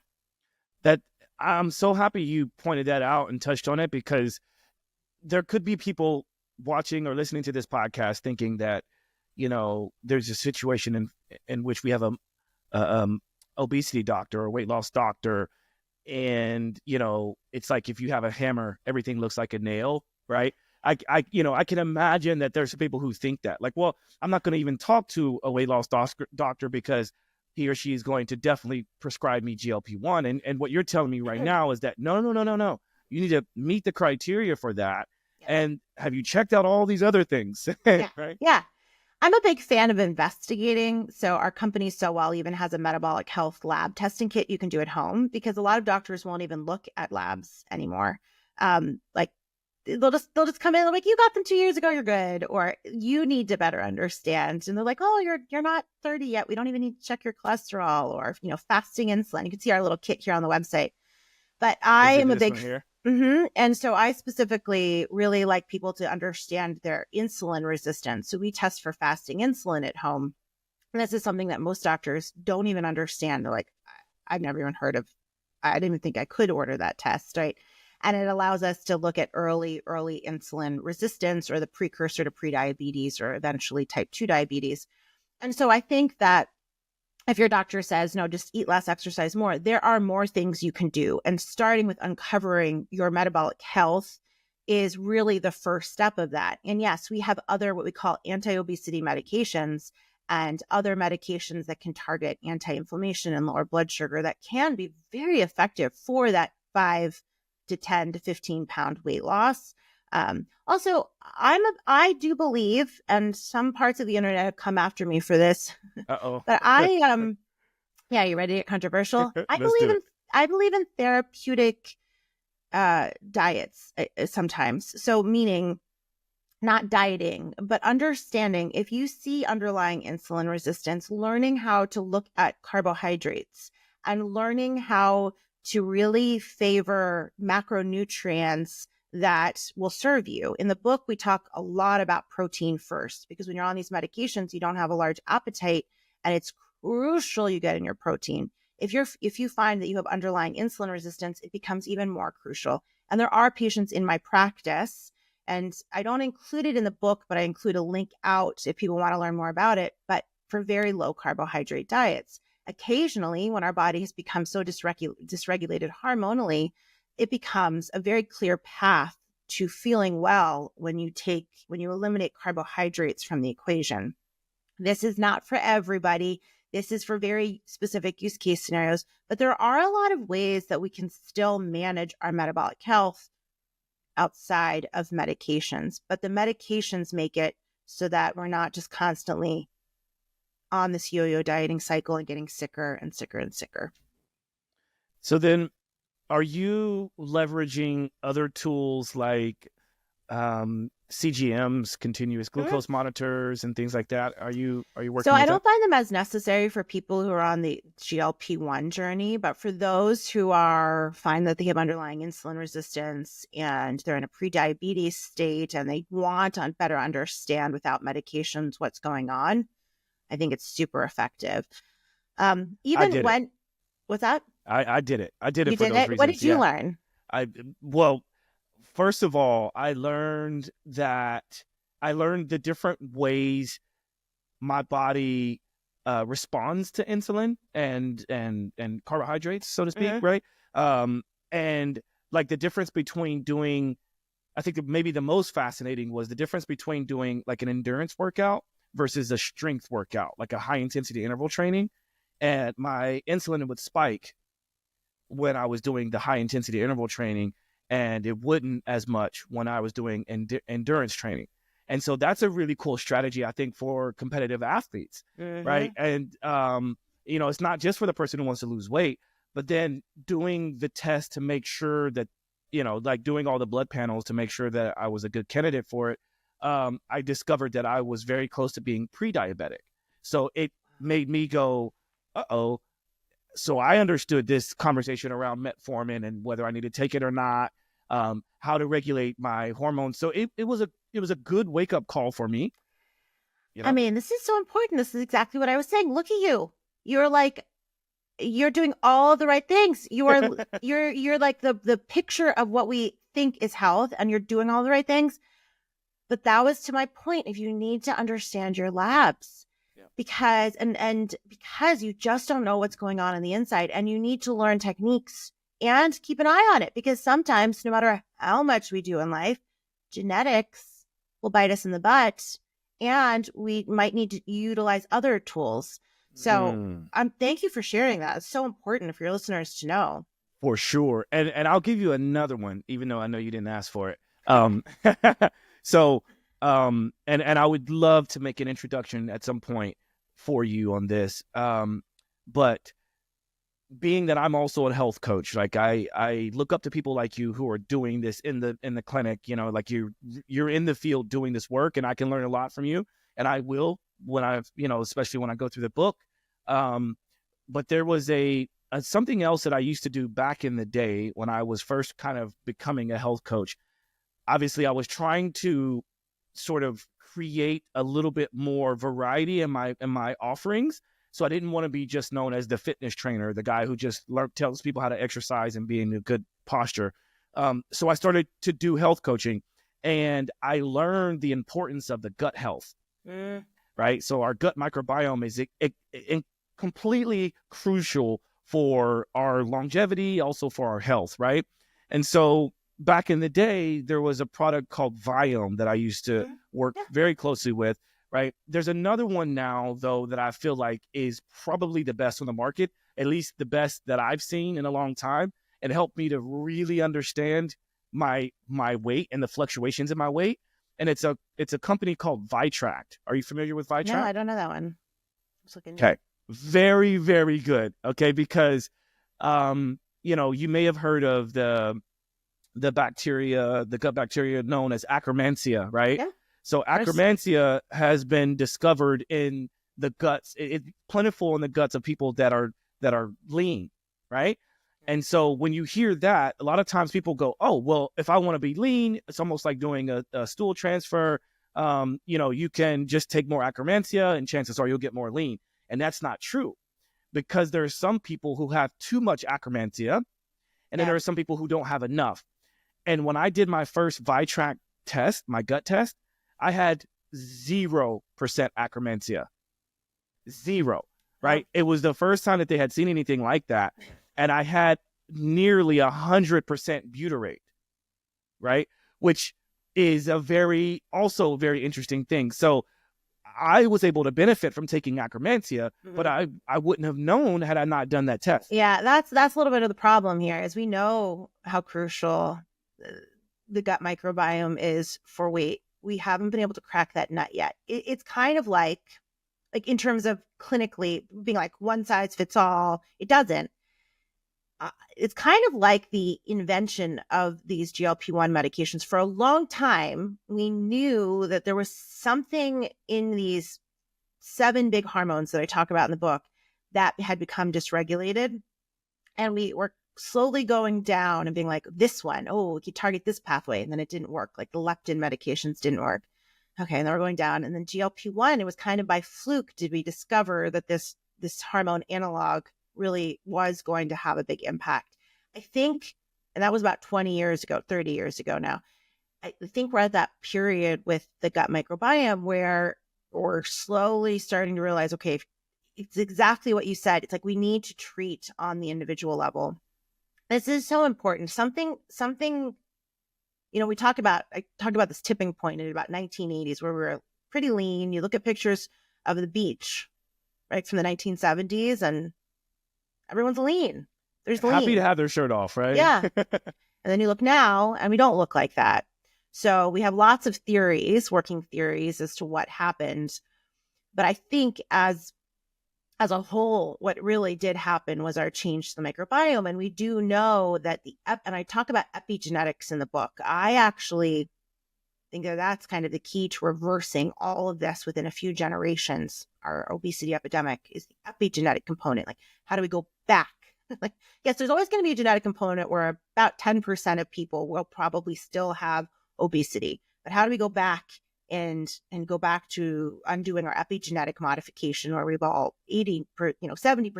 That I'm so happy you pointed that out and touched on it, because there could be people watching or listening to this podcast thinking that, there's a situation in which we have a obesity doctor or weight loss doctor, and it's like if you have a hammer, everything looks like a nail, right? I can imagine that there's people who think that, like, well, I'm not going to even talk to a weight loss doctor because he or she is going to definitely prescribe me GLP-1. And what you're telling me right now is that no. You need to meet the criteria for that. Yeah. And have you checked out all these other things? Yeah. Right? Yeah. I'm a big fan of investigating. So our company Sowell even has a metabolic health lab testing kit you can do at home, because a lot of doctors won't even look at labs anymore. Like they'll just come in, like, you got them 2 years ago, you're good, or you need to better understand. And they're like, oh, you're not 30 yet. We don't even need to check your cholesterol, or fasting insulin. You can see our little kit here on the website. But I am a big and so I specifically really like people to understand their insulin resistance. So we test for fasting insulin at home. And this is something that most doctors don't even understand. They're like, I've never even heard of, I didn't even think I could order that test, right? And it allows us to look at early insulin resistance or the precursor to prediabetes or eventually type 2 diabetes. And so I think that if your doctor says, no, just eat less, exercise more, there are more things you can do. And starting with uncovering your metabolic health is really the first step of that. And yes, we have other what we call anti-obesity medications and other medications that can target anti-inflammation and lower blood sugar that can be very effective for that 5 to 10 to 15 pound weight loss. Also, I do believe, and some parts of the internet have come after me for this, Uh-oh. but yeah, you ready to get controversial? I Let's believe in therapeutic diets sometimes. So meaning not dieting, but understanding if you see underlying insulin resistance, learning how to look at carbohydrates and learning how to really favor macronutrients that will serve you. In the book, we talk a lot about protein first, because when you're on these medications, you don't have a large appetite, and it's crucial you get in your protein. If you find that you have underlying insulin resistance, it becomes even more crucial. And there are patients in my practice, and I don't include it in the book, but I include a link out if people want to learn more about it, but for very low carbohydrate diets. Occasionally, when our bodies become so dysregulated hormonally, it becomes a very clear path to feeling well when you eliminate carbohydrates from the equation. This is not for everybody. This is for very specific use case scenarios, but there are a lot of ways that we can still manage our metabolic health outside of medications, but the medications make it so that we're not just constantly on this yo-yo dieting cycle and getting sicker and sicker and sicker. So then, are you leveraging other tools like CGMs, continuous glucose monitors, and things like that? Are you working? So I don't find them as necessary for people who are on the GLP-1 journey, but for those who find that they have underlying insulin resistance and they're in a pre-diabetes state and they want to better understand without medications what's going on, I think it's super effective. What's that? I did it. I did it you for did those it? reasons. What did you learn? First of all, I learned the different ways my body responds to insulin and carbohydrates, so to speak, right? And like the difference between doing, I think maybe the most fascinating was the difference between doing like an endurance workout versus a strength workout, like a high intensity interval training. And my insulin would spike when I was doing the high intensity interval training, and it wouldn't as much when I was doing endurance training. And so that's a really cool strategy, I think, for competitive athletes, right? And, it's not just for the person who wants to lose weight, but then doing the test to make sure that, like doing all the blood panels to make sure that I was a good candidate for it. I discovered that I was very close to being pre-diabetic. So it made me go, uh-oh. So I understood this conversation around metformin and whether I need to take it or not, how to regulate my hormones. So it was a good wake up call for me. I mean, this is so important. This is exactly what I was saying. Look at you. You're doing all the right things. You are you're like the picture of what we think is health, and you're doing all the right things. But that was to my point. If you need to understand your labs, because you just don't know what's going on the inside, and you need to learn techniques and keep an eye on it, because sometimes no matter how much we do in life, genetics will bite us in the butt, and we might need to utilize other tools. So thank you for sharing that. It's so important for your listeners to know. For sure. And I'll give you another one, even though I know you didn't ask for it. So, and I would love to make an introduction at some point for you on this. But being that I'm also a health coach, like I look up to people like you who are doing this in the clinic, like you're in the field doing this work, and I can learn a lot from you, and I will when especially when I go through the book. But there was something else that I used to do back in the day when I was first kind of becoming a health coach. Obviously, I was trying to sort of create a little bit more variety in my offerings. So I didn't want to be just known as the fitness trainer, the guy who just tells people how to exercise and be in a good posture. So I started to do health coaching, and I learned the importance of the gut health, right? So our gut microbiome is completely crucial for our longevity, also for our health, right? And so back in the day, there was a product called Viome that I used to work very closely with, right? There's another one now, though, that I feel like is probably the best on the market, at least the best that I've seen in a long time. It helped me to really understand my weight and the fluctuations in my weight. And it's a company called Vitract. Are you familiar with Vitract? No, I don't know that one. Just looking. Okay. Very, very good. Okay. Because, you may have heard of the gut bacteria known as Akkermansia, right? Yeah. So Akkermansia has been discovered in the guts. It's plentiful in the guts of people that are lean, right? And so when you hear that, a lot of times people go, oh, well, if I want to be lean, it's almost like doing a stool transfer. You can just take more Akkermansia and chances are you'll get more lean. And that's not true, because there are some people who have too much Akkermansia, and then there are some people who don't have enough. And when I did my first Vitract test, my gut test, I had 0% Akkermansia. 0, right? It was the first time that they had seen anything like that. And I had nearly 100% butyrate, right? Which is also a very interesting thing. So I was able to benefit from taking Akkermansia, but I wouldn't have known had I not done that test. Yeah, that's a little bit of the problem here, as we know how crucial the gut microbiome is for weight. We haven't been able to crack that nut yet. It's kind of like in terms of clinically being like one size fits all. It doesn't. It's kind of like the invention of these GLP-1 medications. For a long time, we knew that there was something in these 7 big hormones that I talk about in the book that had become dysregulated. And we were slowly going down and being like, this one, we could target this pathway. And then it didn't work. Like the leptin medications didn't work. Okay, and then we're going down. And then GLP-1, it was kind of by fluke did we discover that this hormone analog really was going to have a big impact. I think, and that was about 20 years ago, 30 years ago now. I think we're at that period with the gut microbiome where we're slowly starting to realize, okay, it's exactly what you said. It's like we need to treat on the individual level. This is so important. Something, I talk about this tipping point in about 1980s where we were pretty lean. You look at pictures of the beach, right, from the 1970s, and everyone's lean. There's lean. Happy to have their shirt off, right? Yeah. And then you look now, and we don't look like that. So we have lots of working theories as to what happened. But I think as a whole, what really did happen was our change to the microbiome. And we do know that and I talk about epigenetics in the book. I actually think that that's kind of the key to reversing all of this within a few generations. Our obesity epidemic is the epigenetic component. Like, how do we go back? Like, yes, there's always going to be a genetic component where about 10% of people will probably still have obesity. But how do we go back and go back to undoing our epigenetic modification, where we've all 70%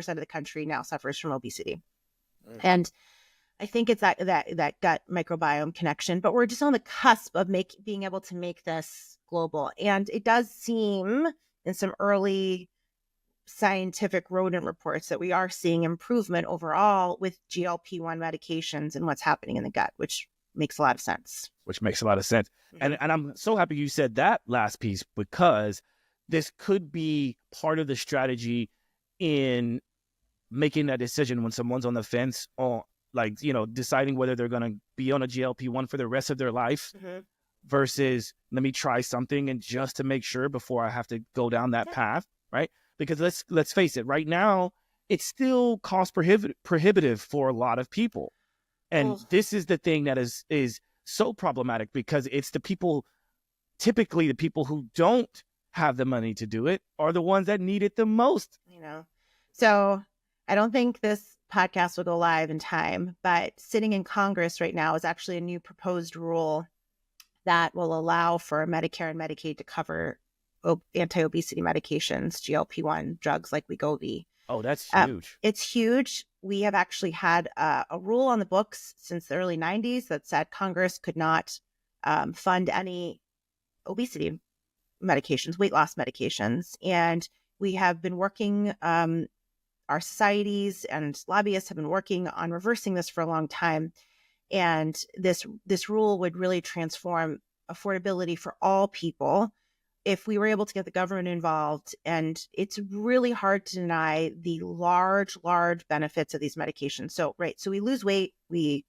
of the country now suffers from obesity. And I think it's that gut microbiome connection, but we're just on the cusp of being able to make this global. And it does seem in some early scientific rodent reports that we are seeing improvement overall with GLP-1 medications and what's happening in the gut, which makes a lot of sense. And I'm so happy you said that last piece, because this could be part of the strategy in making that decision when someone's on the fence on, deciding whether they're going to be on a GLP-1 for the rest of their life versus let me try something and just to make sure before I have to go down that path, right? Because let's face it, right now, it's still cost prohibitive for a lot of people. And this is the thing that is so problematic, because it's typically the people who don't have the money to do it are the ones that need it the most. So I don't think this podcast will go live in time, but sitting in Congress right now is actually a new proposed rule that will allow for Medicare and Medicaid to cover anti-obesity medications, GLP-1 drugs like Wegovy. Oh, that's Um, huge. it's huge. We have actually had a rule on the books since the early 90s that said Congress could not fund any obesity medications, weight loss medications. And we have been working, our societies and lobbyists have been working on reversing this for a long time. And this rule would really transform affordability for all people if we were able to get the government involved. And it's really hard to deny the large benefits of these medications. So we lose weight, we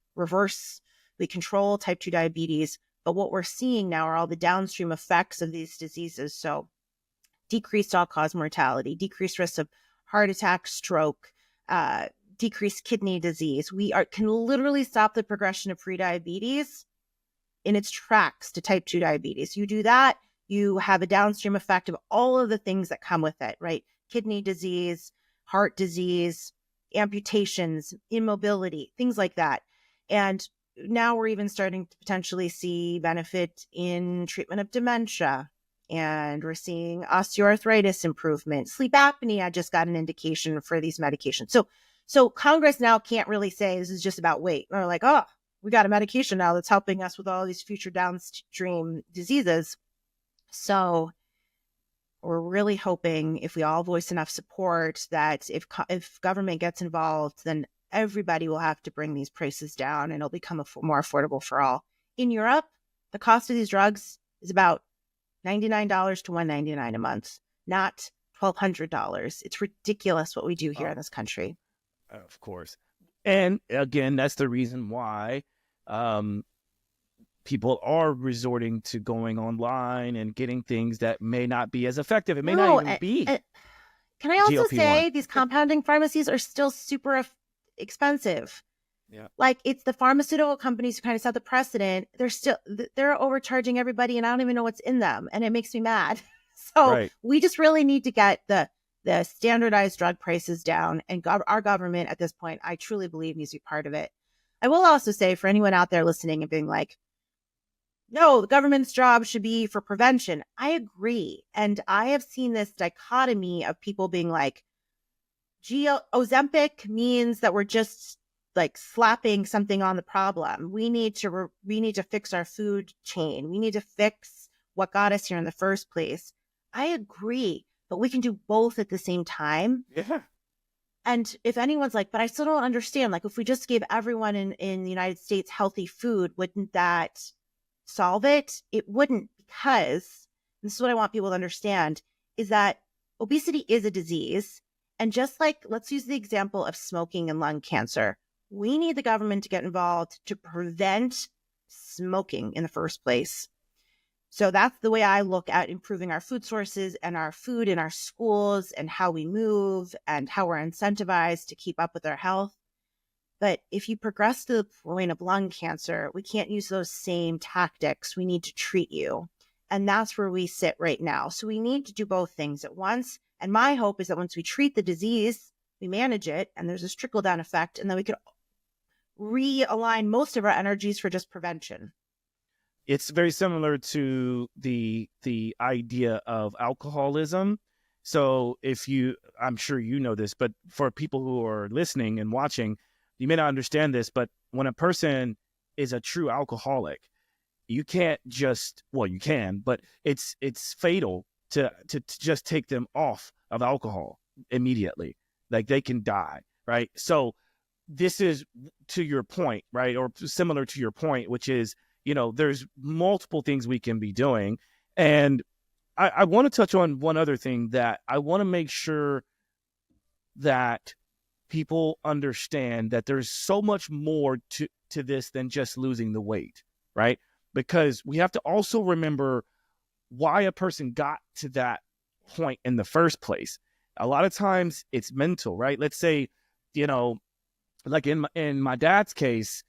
control type 2 diabetes, but what we're seeing now are all the downstream effects of these diseases. So decreased all-cause mortality, decreased risk of heart attack, stroke, decreased kidney disease. We can literally stop the progression of prediabetes in its tracks to type 2 diabetes. You do that, you have a downstream effect of all of the things that come with it, right? Kidney disease, heart disease, amputations, immobility, things like that. And now we're even starting to potentially see benefit in treatment of dementia. And we're seeing osteoarthritis improvement. Sleep apnea just got an indication for these medications. So Congress now can't really say this is just about weight. They're like, oh, we got a medication now that's helping us with all these future downstream diseases. So we're really hoping, if we all voice enough support, that if government gets involved, then everybody will have to bring these prices down and it'll become more affordable for all. In Europe, the cost of these drugs is about $99 to $199 a month, not $1,200. It's ridiculous what we do here in this country. Of course. And again, that's the reason why people are resorting to going online and getting things that may not be as effective. It may not even be. Can I also GLP-1. say these compounding pharmacies are still super expensive. Yeah. Like, it's the pharmaceutical companies who kind of set the precedent. They're overcharging everybody, and I don't even know what's in them, and it makes me mad. So we just really need to get the standardized drug prices down, and our government at this point, I truly believe, needs to be part of it. I will also say, for anyone out there listening and being like, no, the government's job should be for prevention, I agree. And I have seen this dichotomy of people being like, Ozempic means that we're just like slapping something on the problem. We need to fix our food chain. We need to fix what got us here in the first place. I agree, but we can do both at the same time. Yeah. And if anyone's like, but I still don't understand, like, if we just gave everyone in the United States healthy food, wouldn't that solve it? It wouldn't, because this is what I want people to understand, is that obesity is a disease. And just like, let's use the example of smoking and lung cancer. We need the government to get involved to prevent smoking in the first place. So that's the way I look at improving our food sources and our food in our schools and how we move and how we're incentivized to keep up with our health. But if you progress to the point of lung cancer, we can't use those same tactics. We need to treat you. And that's where we sit right now. So we need to do both things at once. And my hope is that once we treat the disease, we manage it, and there's this trickle-down effect, and then we could realign most of our energies for just prevention. It's very similar to the idea of alcoholism. So I'm sure you know this, but for people who are listening and watching, you may not understand this, but when a person is a true alcoholic, you can't just, well, you can, but it's fatal to just take them off of alcohol immediately. Like, they can die, right? So this is to your point, right? Or similar to your point, which is, there's multiple things we can be doing. And I want to touch on one other thing that I want to make sure that people understand, that there's so much more to this than just losing the weight, right? Because we have to also remember why a person got to that point in the first place. A lot of times it's mental, right? Let's say, like in my dad's case,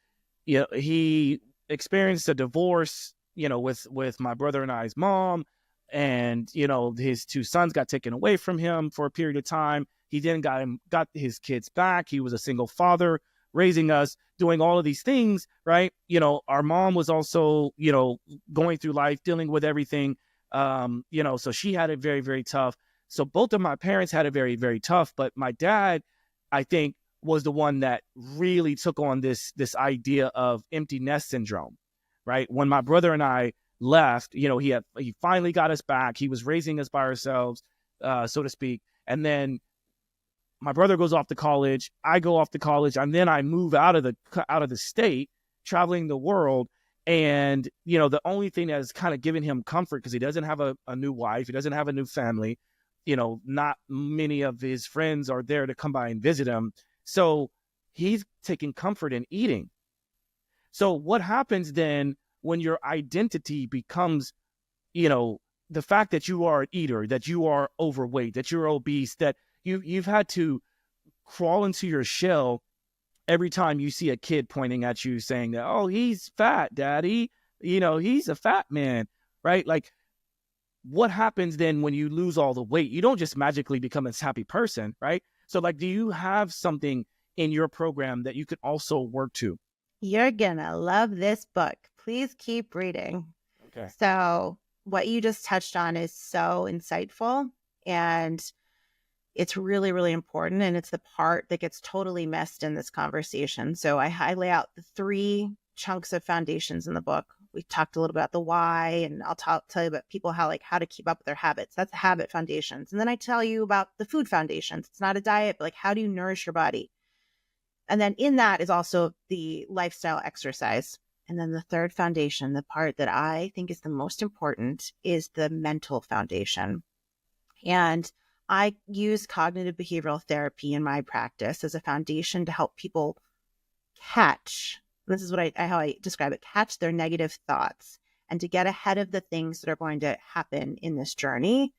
he experienced a divorce, with my brother and I's mom, and, his two sons got taken away from him for a period of time. He then got his kids back. He was a single father raising us, doing all of these things, right? Our mom was also, going through life, dealing with everything. So she had it very, very tough. So both of my parents had it very, very tough. But my dad, I think, was the one that really took on this idea of empty nest syndrome, right? When my brother and I left, he finally got us back. He was raising us by ourselves, so to speak. And then my brother goes off to college. I go off to college, and then I move out of the state, traveling the world. And, the only thing that has kind of given him comfort, because he doesn't have a new wife, he doesn't have a new family, not many of his friends are there to come by and visit him. So he's taking comfort in eating. So what happens then when your identity becomes, the fact that you are an eater, that you are overweight, that you're obese, that you've had to crawl into your shell every time you see a kid pointing at you saying that, oh, he's fat, daddy, he's a fat man, right? Like, what happens then when you lose all the weight? You don't just magically become a happy person, right? So, like, do you have something in your program that you could also work to? You're gonna love this book. Please keep reading. Okay. So what you just touched on is so insightful, and it's really, really important. And it's the part that gets totally missed in this conversation. So I lay out the 3 chunks of foundations in the book. We talked a little bit about the why, and I'll tell you about people how to keep up with their habits. That's the habit foundations. And then I tell you about the food foundations. It's not a diet, but like, how do you nourish your body? And then in that is also the lifestyle exercise. And then the third foundation, the part that I think is the most important, is the mental foundation. And I use cognitive behavioral therapy in my practice as a foundation to help people catch, this is how I describe it, catch their negative thoughts and to get ahead of the things that are going to happen in this journey.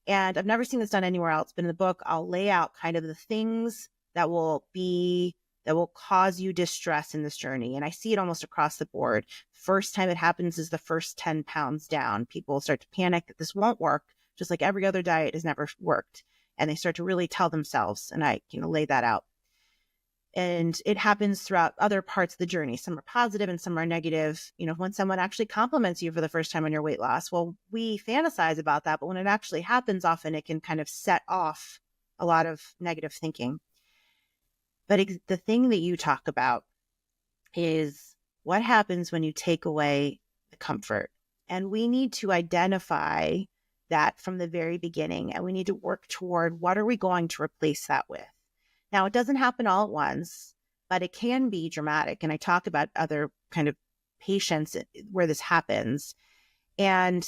And I've never seen this done anywhere else, but in the book, I'll lay out kind of the things that will cause you distress in this journey. And I see it almost across the board. First time it happens is the first 10 pounds down. People start to panic that this won't work, just like every other diet has never worked. And they start to really tell themselves, and I lay that out. And it happens throughout other parts of the journey. Some are positive and some are negative. When someone actually compliments you for the first time on your weight loss, well, we fantasize about that. But when it actually happens, often it can kind of set off a lot of negative thinking. But the thing that you talk about is what happens when you take away the comfort. And we need to identify that from the very beginning. And we need to work toward, what are we going to replace that with? Now, it doesn't happen all at once, but it can be dramatic. And I talk about other kind of patients where this happens. And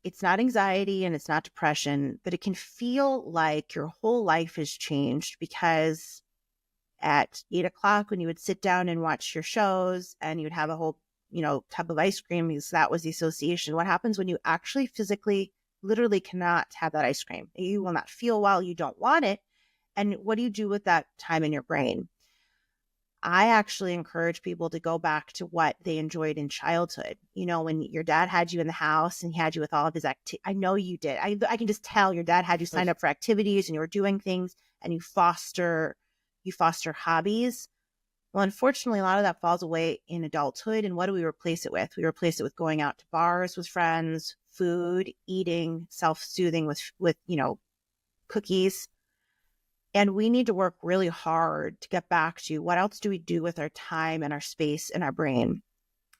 it's not anxiety and it's not depression, but it can feel like your whole life has changed, because at 8 o'clock when you would sit down and watch your shows and you'd have a whole, tub of ice cream, because that was the association. What happens when you actually physically, literally cannot have that ice cream? You will not feel well. You don't want it. And what do you do with that time in your brain? I actually encourage people to go back to what they enjoyed in childhood. When your dad had you in the house and he had you with all of his I know you did. I can just tell your dad had you sign up for activities and you were doing things, and you foster hobbies. Well, unfortunately, a lot of that falls away in adulthood. And what do we replace it with? We replace it with going out to bars with friends, food, eating, self-soothing with cookies. And we need to work really hard to get back to, what else do we do with our time and our space and our brain?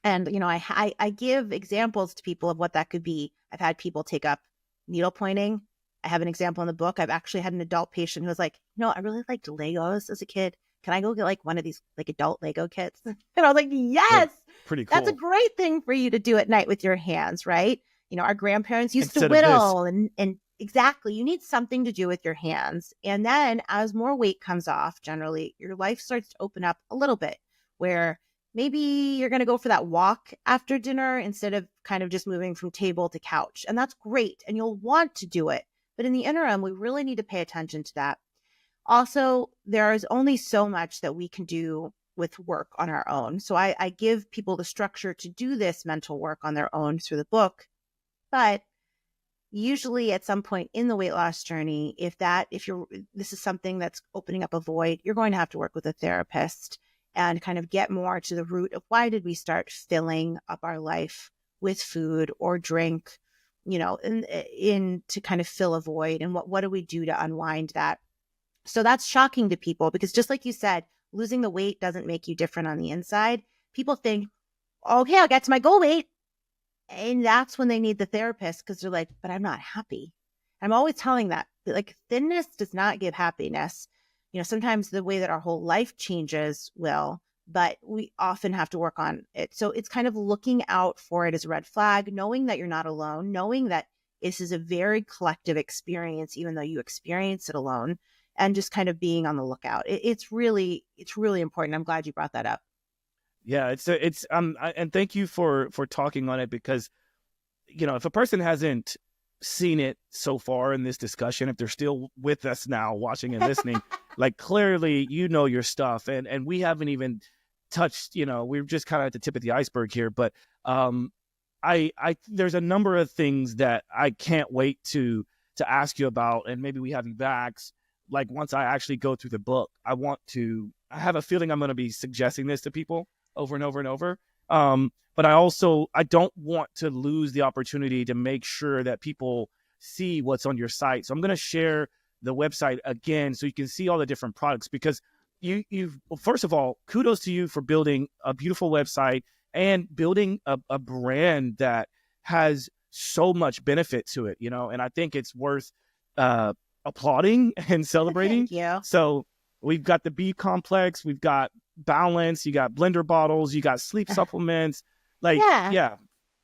And, I give examples to people of what that could be. I've had people take up needle pointing. I have an example in the book. I've actually had an adult patient who was like, I really liked Legos as a kid. Can I go get like one of these like adult Lego kits? And I was like, yes, pretty cool. That's a great thing for you to do at night with your hands, right? Our grandparents used to whittle and exactly. You need something to do with your hands. And then as more weight comes off, generally your life starts to open up a little bit, where maybe you're going to go for that walk after dinner instead of kind of just moving from table to couch. And that's great. And you'll want to do it. But in the interim, we really need to pay attention to that. Also, there is only so much that we can do with work on our own. So I give people the structure to do this mental work on their own through the book. But usually at some point in the weight loss journey, if this is something that's opening up a void, you're going to have to work with a therapist and kind of get more to the root of, why did we start filling up our life with food or drink in to kind of fill a void. And what do we do to unwind that? So that's shocking to people because just like you said, losing the weight doesn't make you different on the inside. People think, okay, I'll get to my goal weight. And that's when they need the therapist because they're like, but I'm not happy. I'm always telling that, like, thinness does not give happiness. Sometimes the way that our whole life changes will, but we often have to work on it. So it's kind of looking out for it as a red flag, knowing that you're not alone, knowing that this is a very collective experience, even though you experience it alone, and just kind of being on the lookout. It's really important. I'm glad you brought that up. Yeah, and thank you for talking on it because, if a person hasn't seen it so far in this discussion, if they're still with us now watching and listening, like clearly, your stuff and we haven't even touched, we're just kind of at the tip of the iceberg here, but I there's a number of things that I can't wait to ask you about, and maybe we have you back. Like once I actually go through the book, I have a feeling I'm going to be suggesting this to people over and over and over. But I don't want to lose the opportunity to make sure that people see what's on your site. So I'm going to share the website again so you can see all the different products because first of all, kudos to you for building a beautiful website and building a brand that has so much benefit to it, and I think it's worth applauding and celebrating. Thank you. So we've got the B complex, we've got balance, you got blender bottles, you got sleep supplements. Yeah.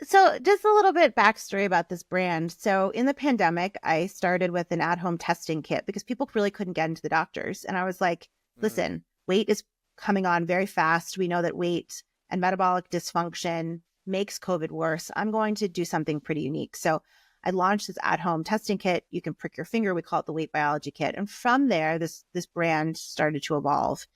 So just a little bit backstory about this brand. So in the pandemic, I started with an at-home testing kit because people really couldn't get into the doctors. And I was like, listen, weight is coming on very fast. We know that weight and metabolic dysfunction makes COVID worse. I'm going to do something pretty unique. So I launched this at-home testing kit. You can prick your finger. We call it the Weight Biology Kit. And from there, this brand started to evolve.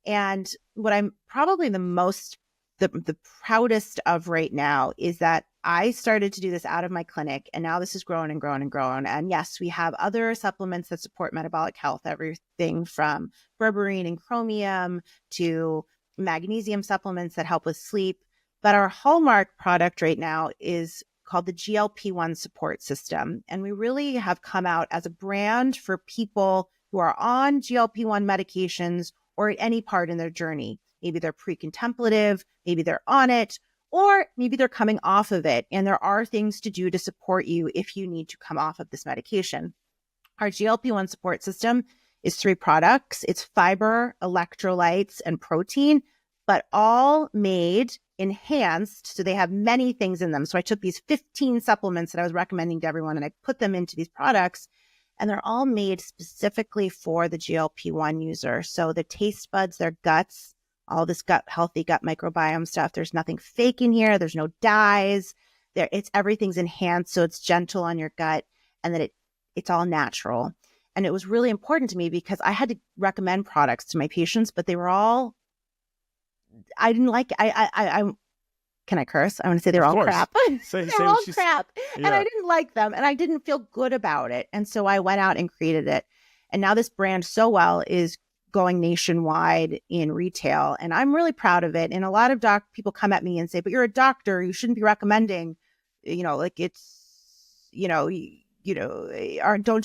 And what I'm probably the proudest of right now is that I started to do this out of my clinic, and now this has grown and grown and grown. And yes, we have other supplements that support metabolic health, everything from berberine and chromium to magnesium supplements that help with sleep. But our hallmark product right now is called the GLP-1 support system. And we really have come out as a brand for people who are on GLP-1 medications or at any part in their journey. Maybe they're pre-contemplative, maybe they're on it, or maybe they're coming off of it. And there are things to do to support you if you need to come off of this medication. Our GLP-1 support system is 3 products. It's fiber, electrolytes, and protein, but all made enhanced. So they have many things in them. So I took these 15 supplements that I was recommending to everyone and I put them into these products. And they're all made specifically for the GLP-1 user. So the taste buds, their guts, all this healthy gut microbiome stuff. There's nothing fake in here. There's no dyes. Everything's enhanced. So it's gentle on your gut and that it's all natural. And it was really important to me because I had to recommend products to my patients, but they were all, I didn't like, can I curse? I want to say they're all crap. They're all crap. Yeah. And I didn't like them and I didn't feel good about it. And so I went out and created it. And now this brand Sowell is going nationwide in retail. And I'm really proud of it. And a lot of people come at me and say, but you're a doctor, you shouldn't be recommending, don't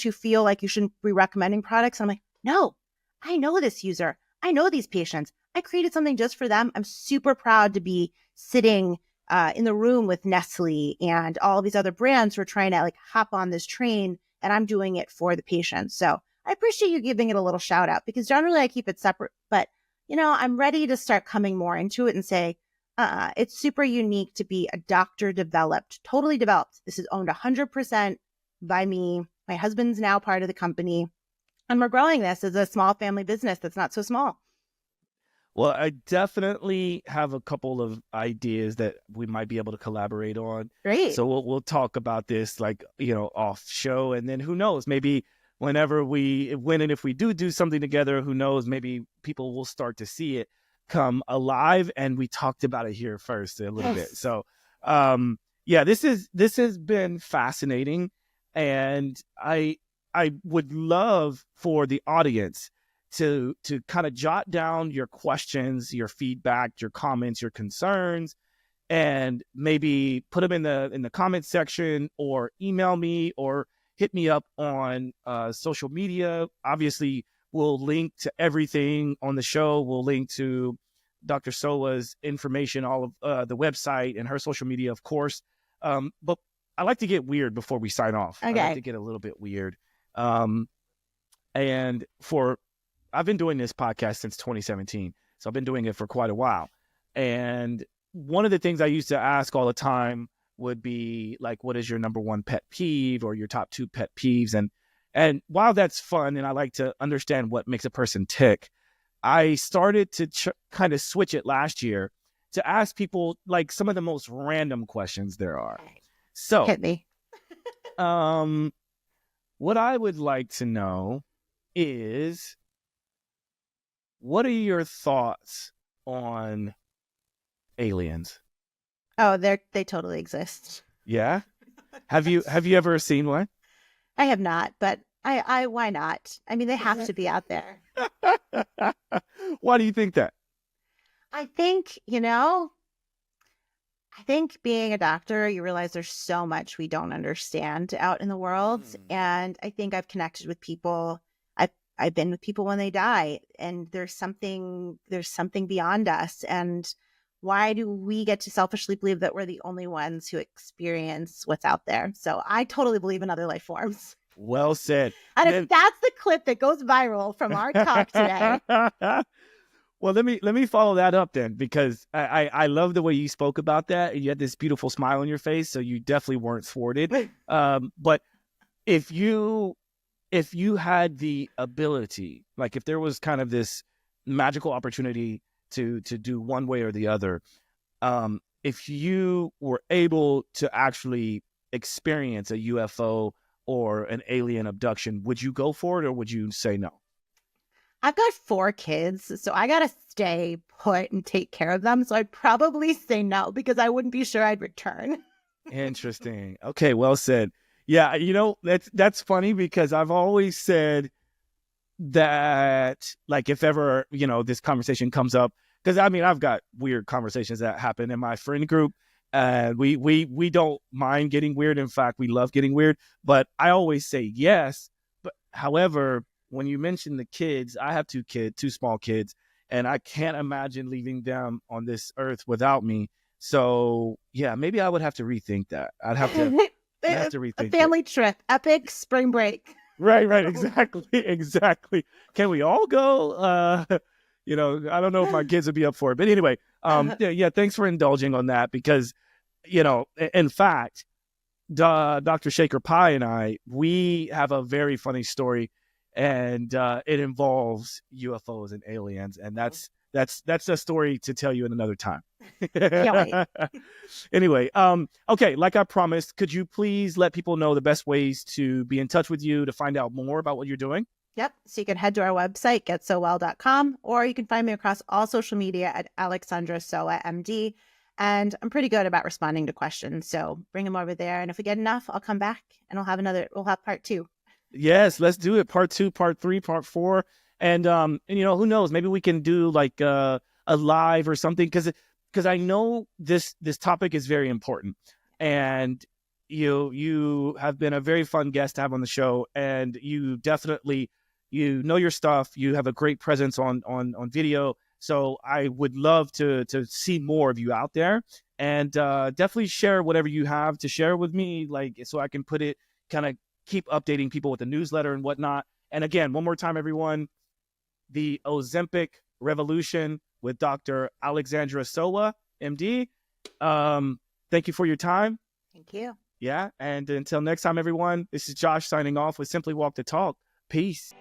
you feel like you shouldn't be recommending products? And I'm like, no, I know this user. I know these patients. I created something just for them. I'm super proud to be sitting in the room with Nestle and all these other brands who are trying to hop on this train, and I'm doing it for the patients. So I appreciate you giving it a little shout out because generally I keep it separate, but I'm ready to start coming more into it and say, it's super unique to be a doctor developed, totally developed. This is owned 100% by me. My husband's now part of the company, and we're growing this as a small family business that's not so small. Well, I definitely have a couple of ideas that we might be able to collaborate on. Great. So we'll talk about this off show, and then who knows, maybe whenever if we do something together, who knows, maybe people will start to see it come alive. And we talked about it here first a little bit. So, this has been fascinating, and I would love for the audience to kind of jot down your questions, your feedback, your comments, your concerns, and maybe put them in the comment section, or email me, or hit me up on social media. Obviously, we'll link to everything on the show. We'll link to Dr. Sowa's information, all of the website and her social media, of course. But I like to get weird before we sign off. Okay. I like to get a little bit weird. And I've been doing this podcast since 2017. So I've been doing it for quite a while. And one of the things I used to ask all the time would be like, what is your number one pet peeve, or your top 2 pet peeves? And while that's fun, and I like to understand what makes a person tick, I started to kind of switch it last year to ask people like some of the most random questions there are. So Hit me. what I would like to know is, what are your thoughts on aliens? Oh, they totally exist. Yeah. Have you ever seen one? I have not, but I why not? I mean, they have to be out there. Why do you think that? I think, being a doctor, you realize there's so much we don't understand out in the world. And I think I've connected with people. I've been with people when they die, and there's something beyond us. And why do we get to selfishly believe that we're the only ones who experience what's out there? So I totally believe in other life forms. Well said. And if that's the clip that goes viral from our talk today. Well, let me follow that up then, because I love the way you spoke about that. And you had this beautiful smile on your face, so you definitely weren't thwarted. But if you had the ability, like if there was kind of this magical opportunity to do one way or the other, if you were able to actually experience a UFO or an alien abduction, would you go for it, or would you say no? I've got 4 kids, so I got to stay put and take care of them. So I'd probably say no, because I wouldn't be sure I'd return. Interesting. Okay, well said. Yeah, that's funny, because I've always said that, like, if ever, this conversation comes up, because I mean, I've got weird conversations that happen in my friend group, and we don't mind getting weird. In fact, we love getting weird, but I always say yes. But however, when you mention the kids, I have 2 small kids, and I can't imagine leaving them on this earth without me. So yeah, maybe I would have to rethink that. I'd have to rethink a family trip, epic spring break. Right. Exactly. Can we all go? I don't know if my kids would be up for it, but anyway, yeah. Thanks for indulging on that, because, in fact, Dr. Shaker Pie and I, we have a very funny story, and it involves UFOs and aliens, and that's a story to tell you in another time. Can't wait. Anyway, okay, like I promised, could you please let people know the best ways to be in touch with you, to find out more about what you're doing? Yep. So you can head to our website, getsowell.com, or you can find me across all social media at Alexandra Sowa, MD. And I'm pretty good about responding to questions. So bring them over there. And if we get enough, I'll come back and we'll have part 2. Yes, let's do it. Part 2, part 3, part 4. And who knows, maybe we can do like a live or something, because I know this topic is very important, and you have been a very fun guest to have on the show, and you definitely, know your stuff. You have a great presence on video. So I would love to see more of you out there, and definitely share whatever you have to share with me, like, so I can put it, kind of keep updating people with the newsletter and whatnot. And again, one more time, everyone, the Ozempic Revolution with Dr. Alexandra Sowa, MD. Thank you for your time. Thank you. Yeah. And until next time, everyone, this is Josh signing off with Simply Walk the Talk. Peace.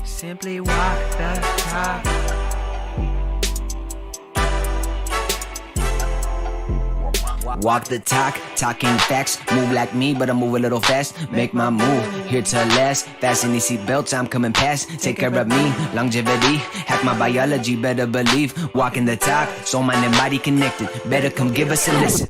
Simply walk the talk. Walk the talk, talking facts. Move like me, but I move a little fast. Make my move, here to last. Fasten these seatbelts, I'm coming past. Take care of me, longevity. Hack my biology, better believe. Walking the talk, soul, mind, and body connected. Better come give us a listen.